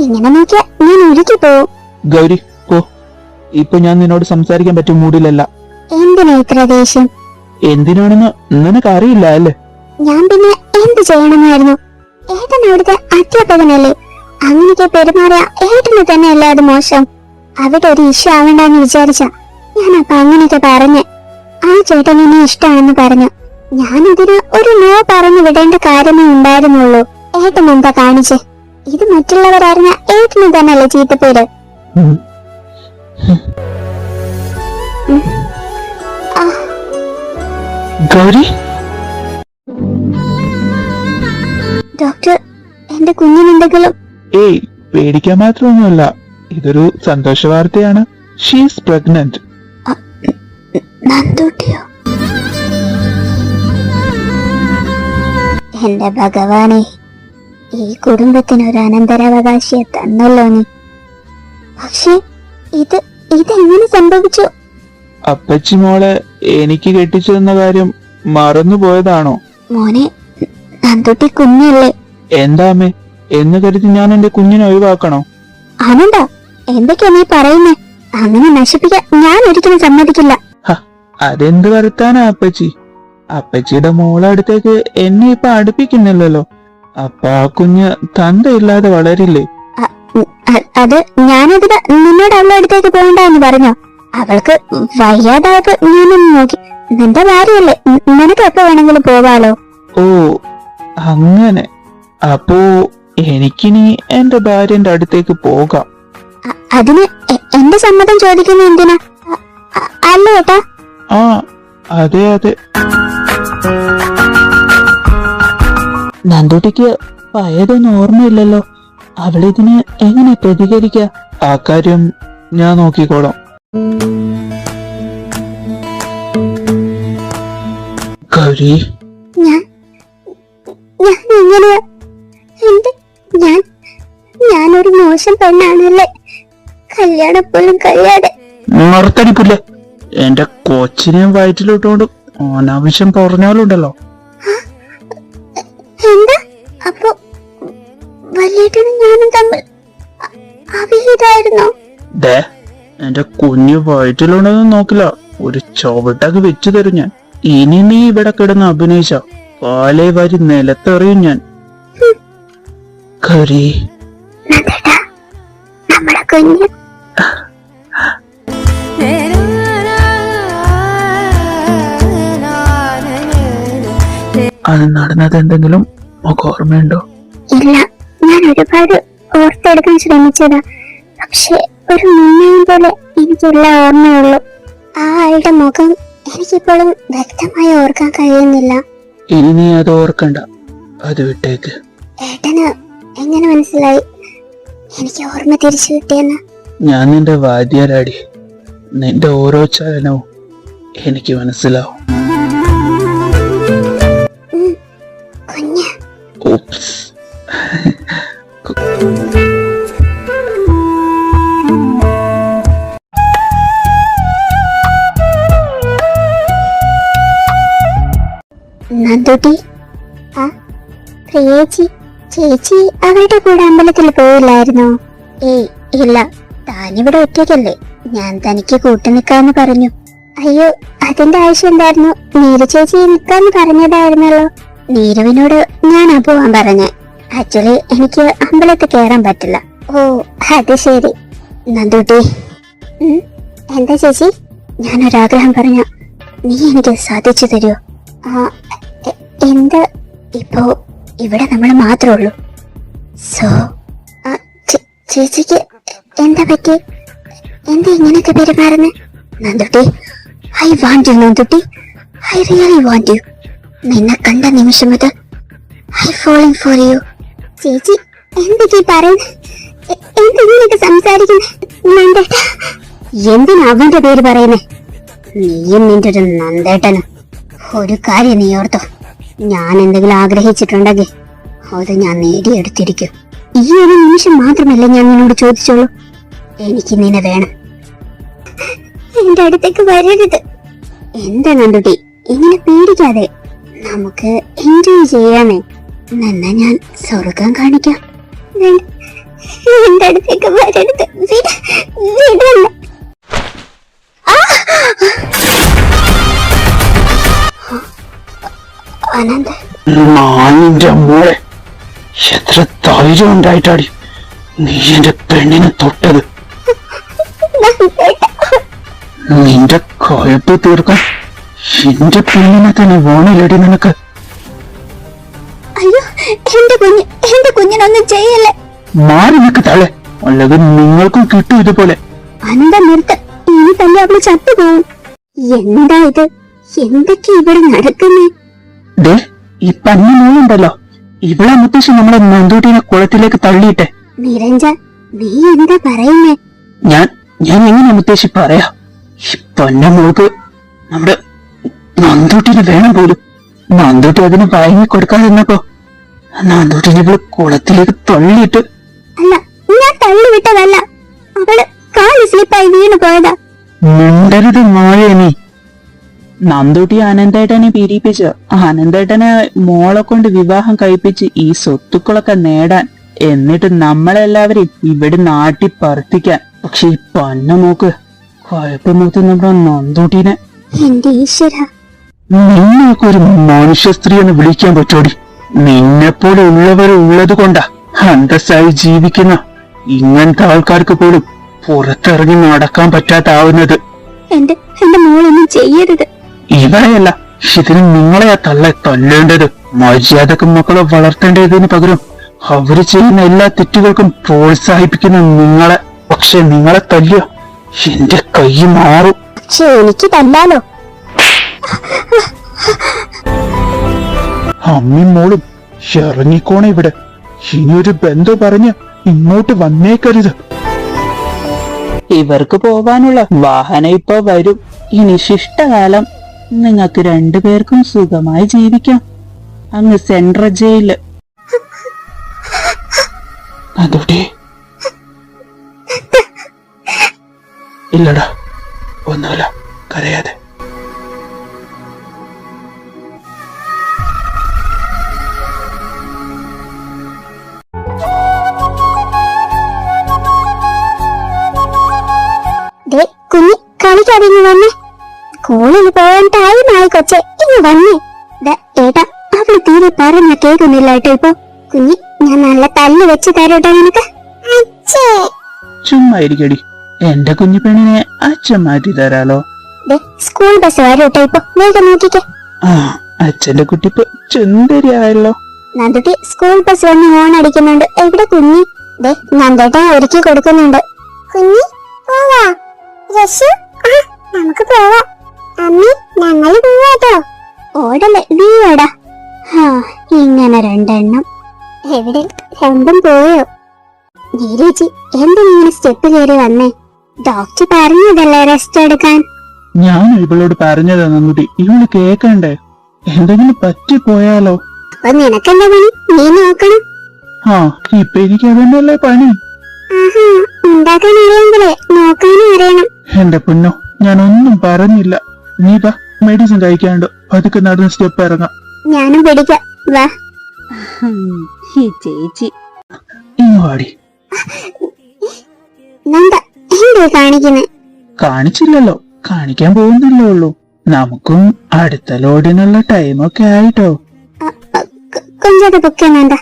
ഇങ്ങനെ നോക്കിയാ ഞാൻ ഉരുക്കി പോവും. ഗൗരി പോ, ഇപ്പൊ ഞാൻ നിന്നോട് സംസാരിക്കാൻ പറ്റിയ മൂഡിലല്ല. എന്തിനാ ഇത്ര ദേഷ്യം? എന്തിനാണെന്ന് നിനക്ക് അറിയില്ല അല്ലേ? ഞാൻ പിന്നെ എന്ത് ചെയ്യണമെന്നായിരുന്നു? ഏട്ടൻ അവിടുത്തെ അധ്യാപകനല്ലേ, അങ്ങനെയൊക്കെ പെരുമാറിയ ഏട്ടന് തന്നെ അല്ലേ അത് മോശം. അവിടെ ഒരു ഇഷ്യൂ ആവണ്ടെന്ന് വിചാരിച്ച ഞാൻ അപ്പൊ അങ്ങനെയൊക്കെ പറഞ്ഞ്. ആ ചേട്ടൻ എന്നെ ഇഷ്ടമാണെന്ന് പറഞ്ഞു, ഞാനതിന് ഒരു നോ പറഞ്ഞു വിടേണ്ട കാര്യമേ ഉണ്ടായിരുന്നുള്ളൂ. ഏട്ടൻ എന്താ കാണിച്ചേ? ഇത് മറ്റുള്ളവരറിഞ്ഞ ഏട്ടന് തന്നെയല്ലേ ചീത്തപ്പേര്. ഗൗരി, ഡോക്ടർ, എന്റെ കുഞ്ഞിനെന്തെങ്കിലും? ഏയ് പേടിക്കാൻ മാത്രമൊന്നുമല്ല, ഇതൊരു സന്തോഷ വാർത്തയാണ്. She's pregnant. നന്ദൂട്ടിയോ? എന്റെ ഭഗവാനെ, ഈ കുടുംബത്തിനൊരു അനന്തരാവകാശിയെ തന്നല്ലോ നീ. പക്ഷെ ഇതെങ്ങനെ സംഭവിച്ചു? അപ്പച്ചി മോളെ എനിക്ക് കെട്ടിച്ചു തന്ന കാര്യം മറന്നുപോയതാണോ? മോനെ, നന്ദൂട്ടി കുഞ്ഞല്ലേ. എന്താ അമ്മേ, എന്ന് കരുതി ഞാൻ എന്റെ കുഞ്ഞിനെ ഒഴിവാക്കണോ? ആനന്ദ, എന്തൊക്കെയാ നീ പറയുന്നേ? അങ്ങനെ നശിപ്പിക്കാൻ ഞാൻ ഒരിക്കലും സമ്മതിക്കില്ല. അതെന്ത് വരുത്താനാ അപ്പച്ചി? അപ്പച്ചിയുടെ മോളെ അടുത്തേക്ക് എന്നെ ഇപ്പൊ അടുപ്പിക്കുന്നില്ലല്ലോ. അപ്പൊ ആ കുഞ്ഞ് തന്തയില്ലാതെ വളരില്ലേ? അത് ഞാനതിന് നിന്നോട് അവളുടെ അടുത്തേക്ക് പോകണ്ടെന്ന് പറഞ്ഞോ? അവൾക്ക് വയ്യാതായപ്പോ ഞാനൊന്ന് നോക്കി. നിന്റെ ഭാര്യയല്ലേ, നിനക്ക് എപ്പോ വേണമെങ്കിലും പോകാലോ. ഓ അങ്ങനെ. അപ്പോ എനിക്കിനി എന്റെ ഭാര്യന്റെ അടുത്തേക്ക് പോകാം. അതിന് എന്റെ സമ്മതം ചോദിക്കുന്ന എന്തിനാ? അല്ല ഏട്ടാ. ആ അതെ അതെ. നന്ദുട്ടിക്ക് പഴയതൊന്നും ഓർമ്മയില്ലല്ലോ. അവളിതിന് എങ്ങനെ പ്രതികരിക്ക? ആ കാര്യം ഞാൻ നോക്കിക്കോളാം. ഗൗരി, എങ്ങനെയാ? ഞാനൊരു മോശം പെണ്ണാണല്ലേ? കല്യാണം പോലും കഴിയാതെ. നിർത്തടിപ്പില്ല. എന്റെ കൊച്ചിനെയും വയറ്റിലിട്ടുകൊണ്ട് അനാവശ്യം പറഞ്ഞാലുണ്ടല്ലോ. എന്താ? അപ്പൊ വലിയേട്ടനും ഞാനും തമ്മിൽ അവിഹിതായിരുന്നോ? ദേ, എന്റെ കുഞ്ഞു വയറ്റിലുണ്ടെന്ന് നോക്കില്ല, ഒരു ചവിട്ടൊക്കെ വെച്ചു തരും ഞാൻ. ഇനി നീ ഇവിടെ കിടന്ന് അഭിനയിച്ച പാലേ വാരി നിലത്തെറിയും ഞാൻ. ഗൗരി, നമ്മളെ കുഞ്ഞ് അത് നടന്നത് എന്തെങ്കിലും നമുക്ക് ഓർമ്മയുണ്ടോ? ഇല്ല, ഞാൻ ഒരുപാട് ഓർത്തെടുക്കാൻ ശ്രമിച്ചതാ. പക്ഷെ ഒരു മുന്നേയും പോലെ എനിക്കുള്ള ഓർമ്മയുള്ളൂ. ആ ആളുടെ മുഖം എനിക്കിപ്പോഴും വ്യക്തമായി ഓർക്കാൻ കഴിയുന്നില്ല. ഇനി നീ അത് ഓർക്കണ്ട, അത് വിട്ടേക്ക്. ഏട്ടന് എങ്ങനെ മനസ്സിലായി എനിക്ക് ഓർമ്മ തിരിച്ചു കിട്ടിയെന്ന്? ഞാൻ നിന്റെ വാദ്യരാടി. നിന്റെ ഓരോ ചലനവും എനിക്ക് മനസ്സിലാവും. കുഞ്ഞ്. ഓപ്സ്. നന്ദുട്ടി, ആ പ്രിയേച്ചി, ചേച്ചി അവരുടെ കൂടെ അമ്പലത്തിൽ പോയില്ലായിരുന്നോ? ഏയ് ഇല്ല, താനിവിടെ ഒറ്റയ്ക്കല്ലേ, ഞാൻ തനിക്ക് കൂട്ടു നിൽക്കാന്ന് പറഞ്ഞു. അയ്യോ, അതിന്റെ ആവശ്യം എന്തായിരുന്നു? നീരു ചേച്ചി നിൽക്കാന്ന് പറഞ്ഞതായിരുന്നല്ലോ. നീരുവിനോട് ഞാനാ പോവാൻ പറഞ്ഞേ. ആക്ച്വലി എനിക്ക് അമ്പലത്തിൽ കയറാൻ പറ്റില്ല. ഓ അത് ശരി. നന്ദുട്ടി, എന്താ ചേച്ചി? ഞാനൊരാഗ്രഹം പറഞ്ഞ നീ എനിക്ക് സാധിച്ചു തരുമോ? എന്ത്? ഇപ്പോ ഇവിടെ നമ്മൾ മാത്രമേ ഉള്ളൂ. സോ ചേച്ചിക്ക് എന്താ പറ്റി? എന്താ ഇങ്ങനെയൊക്കെ പെരുമാറുന്നേ? നന്ദുട്ടി, ഐ വാണ്ട് യു. നന്ദുട്ടി, ഐ റിയലി വാണ്ട് യു. നിന്നെ കണ്ട നിമിഷം മുതൽ ഐ ഫോളിങ് ഫോർ യു. ചേച്ചി എന്തൊക്കെ പറയുന്നത്? എന്തിങ്ങനെയൊക്കെ സംസാരിക്കുന്നേ? എന്തിനാ അവന്റെ പേര് പറയുന്നേ? നീയും നിന്റെ ഒരു നന്ദേട്ടനും. ഒരു കാര്യം നീ ഓർത്തോ, ഞാൻ എന്തെങ്കിലും ആഗ്രഹിച്ചിട്ടുണ്ടെങ്കിൽ അത് ഞാൻ നേടിയെടുത്തിരിക്കും. ഈ ഒരു നിമിഷം മാത്രമല്ല ഞാൻ നിന്നോട് ചോദിച്ചോളൂ, എനിക്ക് നിന്നെ വേണം. എന്റെ അടുത്തേക്ക് വരരുത്. എന്താ നന്ദുട്ടി, ഇങ്ങനെ പേടിക്കാതെ നമുക്ക് എൻജോയ് ചെയ്യാമേ. എന്നാ ഞാൻ സ്വർഗം കാണിക്കാം. എന്റെ അടുത്തേക്ക് വരരുത്. വിടല്ല. അനന്ത, നാനിന്റെ മോളെ, എത്ര ധൈര്യം ഉണ്ടായിട്ടാടി നീ എന്റെ പെണ്ണിനെ തൊട്ടത്? നിന്റെ കയപ്പ് തീർക്കാൻ എന്റെ പെണ്ണിനെ തന്നെ വേണമില്ലടി നിനക്ക്. അയ്യോ, എന്റെ കുഞ്ഞിനൊന്നും ചെയ്യല്ലേ. മാറി നിൽക്ക് താഴെ, അല്ലെങ്കിൽ നിങ്ങൾക്കും കിട്ടും ഇതുപോലെ. അനന്ത നിർത്ത, ഇനി തന്നെ അവള് ചത്തുപോകും. എന്താ ഇത്? എന്തൊക്കെ ഇവിടെ നടക്കുന്നേ? ദേ, ഈ പഞ്ഞ മോളുണ്ടല്ലോ, ഇവിടെ മുത്തശ്ശി നമ്മളെ നന്ദൂട്ടിനെ കുളത്തിലേക്ക് തള്ളിയിട്ടെ. നിരഞ്ജ, നീ എന്താ പറയുന്നേ? ഞാൻ എങ്ങനെ മുത്തശ്ശി പറയാ? ഈ പഞ്ഞ മോൾക്ക് നമ്മുടെ നന്ദൂട്ടിനെ വേണം പോലും. നന്ദൂട്ടി അതിന് വഴങ്ങി കൊടുക്കാതിരുന്നപ്പോ നന്ദൂട്ടിനെ ഇവിടെ കുളത്തിലേക്ക് തള്ളിയിട്ട്. അല്ല, ഞാൻ തള്ളിവിട്ടതല്ല, അവള് കാല് സ്ലിപ്പായി വീണു പോയതാ. മിണ്ടരുത് മോളെ നീ. നന്ദൂട്ടി അനന്തേട്ടനെ പീഡിപ്പിച്ച് അനന്തേട്ടനെ മോളെ കൊണ്ട് വിവാഹം കഴിപ്പിച്ച് ഈ സ്വത്തുക്കളൊക്കെ നേടാൻ, എന്നിട്ട് നമ്മളെല്ലാവരും ഇവിടെ നാട്ടി പറത്തിക്കാൻ. പക്ഷെ ഈ പന്ന നോക്ക്, കുഴപ്പമൊക്കെ നമ്മുടെ നന്ദൂട്ടിനെ. എന്റെ ഈശ്വര, നിന്നൊക്കെ ഒരു മനുഷ്യ സ്ത്രീ എന്ന് വിളിക്കാൻ പറ്റോടി? നിന്നെപ്പോലെ ഉള്ളവർ ഉള്ളത് കൊണ്ടാ അന്തസ്സായി ജീവിക്കുന്ന ഇങ്ങനത്തെ ആൾക്കാർക്ക് പോലും പുറത്തിറങ്ങി നടക്കാൻ പറ്റാത്താവുന്നത്. എന്റെ മോളൊന്നും ചെയ്യരുത്. ഇവരെയല്ല, ഇതിന് നിങ്ങളെയാ തല്ലേണ്ടത്. മര്യാദക്ക് മക്കളെ വളർത്തേണ്ടതിന് പകരം അവര് ചെയ്യുന്ന എല്ലാ തെറ്റുകൾക്കും പ്രോത്സാഹിപ്പിക്കുന്ന നിങ്ങളെ. പക്ഷെ നിങ്ങളെ തല്ലിയ എന്റെ കൈ മാറും. പക്ഷെ എനിക്ക് തല്ലാലോ. അമ്മയും മോളും ഇറങ്ങിക്കോണേ ഇവിടെ. ഇനിയൊരു ബന്ധം പറഞ്ഞ് ഇങ്ങോട്ട് വന്നേക്കരുത്. ഇവർക്ക് പോവാനുള്ള വാഹനം ഇപ്പൊ വരും. ഇനി ശിഷ്ടകാലം നിങ്ങൾക്ക് രണ്ടുപേർക്കും സുഖമായി ജീവിക്കാം അങ്ങ് സെൻട്രൽ ജയില്. അതോടെ ഇല്ലടാ, ഒന്നുമില്ല, കരയാതെ. കുഞ്ഞി കളിക്കാതെ വന്നേ. സ്കൂളിൽ പോകാൻ ടൈമായി കൊച്ചെ, ഇന്ന് വന്നേ. ഏട്ടാ, അവള് തീരെ പറഞ്ഞ കേൾക്കുന്നില്ല കേട്ടോ ഇപ്പൊ. കുഞ്ഞി, ഞാൻ നല്ല തല്ല് വെച്ച് തരോട്ടെ നിനക്ക്. ചുമ്മാ ഇരിക്കടി, എന്റെ കുഞ്ഞു പെണ്ണിനെ അച്ഛൻ മാറ്റി തരാലോ. സ്കൂൾ ബസ് വരോട്ടെ ഇപ്പൊ, വേഗം നോക്കിക്കേ. ആ, അച്ഛന്റെ കുട്ടിപ്പ് ചുന്ദരിയായല്ലോ. നന്ദുട്ടി, സ്കൂൾ ബസ് വന്ന് ഹോൺ അടിക്കുന്നുണ്ട്. എവിടെ കുഞ്ഞി? നന്ദേട്ടൻ ഒരുക്കി കൊടുക്കുന്നുണ്ട്. കുഞ്ഞി പോവാ. നമുക്ക് പോവാം. അമ്മി, ഞങ്ങൾ പോവാട്ടോ. ഓടല്ലേ, നീ ഓടാ. ഇങ്ങനെ രണ്ടെണ്ണം. എവിടെ രണ്ടും പോയോ? നീരേച്ചി, എന്തിനിങ്ങനെ സ്റ്റെപ്പ് കയറി വന്നേ? ഡോക്ടർ പറഞ്ഞതല്ലേ റെസ്റ്റ് എടുക്കാൻ. ഞാൻ ഇവളോട് പറഞ്ഞതാ നന്ദുട്ടി, ഇവള് കേക്കണ്ടേ? എന്തെങ്കിലും പറ്റിപ്പോയാലോ? അപ്പൊ നിനക്കെന്താ പണി? നീ നോക്കണം. ആ, ഇപ്പൊ എനിക്ക് അതന്നെയല്ലേ പണി. ഉണ്ടാക്കാൻ അറിയെങ്കിലേ നോക്കാനും അറിയണം. എന്റെ പൊന്നോ, ഞാനൊന്നും പറഞ്ഞില്ല. നീ വാ, മെഡിസിൻ കഴിക്കാണ്ട് പതുക്കെ നടന്ന് സ്റ്റെപ്പ് ഇറങ്ങാം. ഞാനും പിടിക്കാം, വാ. ചേച്ചി ഇങ്ങോടി. നന്ദ, എന്തേ കാണിക്കുന്നേ? കാണിച്ചില്ലല്ലോ, കാണിക്കാൻ പോകുന്നില്ലേ ഉള്ളൂ. നമുക്കും അടുത്ത ലോഡിനുള്ള ടൈമൊക്കെ ആയിട്ടോ. കൊഞ്ചത് പൊക്കെ നന്ദ.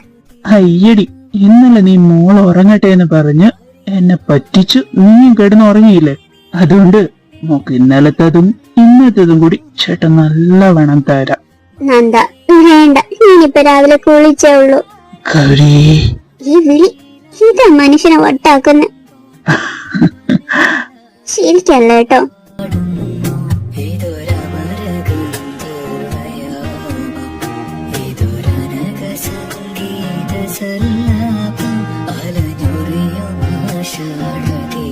അയ്യടി, ഇന്നലെ നീ മോൾ ഉറങ്ങട്ടെ എന്ന് പറഞ്ഞ് എന്നെ പറ്റിച്ചു നീയും കിടന്ന് ഉറങ്ങിയില്ലേ? അതുകൊണ്ട് മോക്ക് ഇന്നലത്തതും ഇന്നത്തതും കൂടി ചേട്ടൻ നല്ലവണ്ണം തരാം. നന്ദ, വേണ്ട, ഞാനിപ്പോ രാവിലെ കുളിച്ചേ ഉള്ളൂ. ഈ വിളി ഇതാ മനുഷ്യനെ വട്ടാക്കുന്ന. ശരിക്കല്ല കേട്ടോ. സംഗീത സല്ലാപം അലഞ്ഞുറിയും ആഷാഢതീ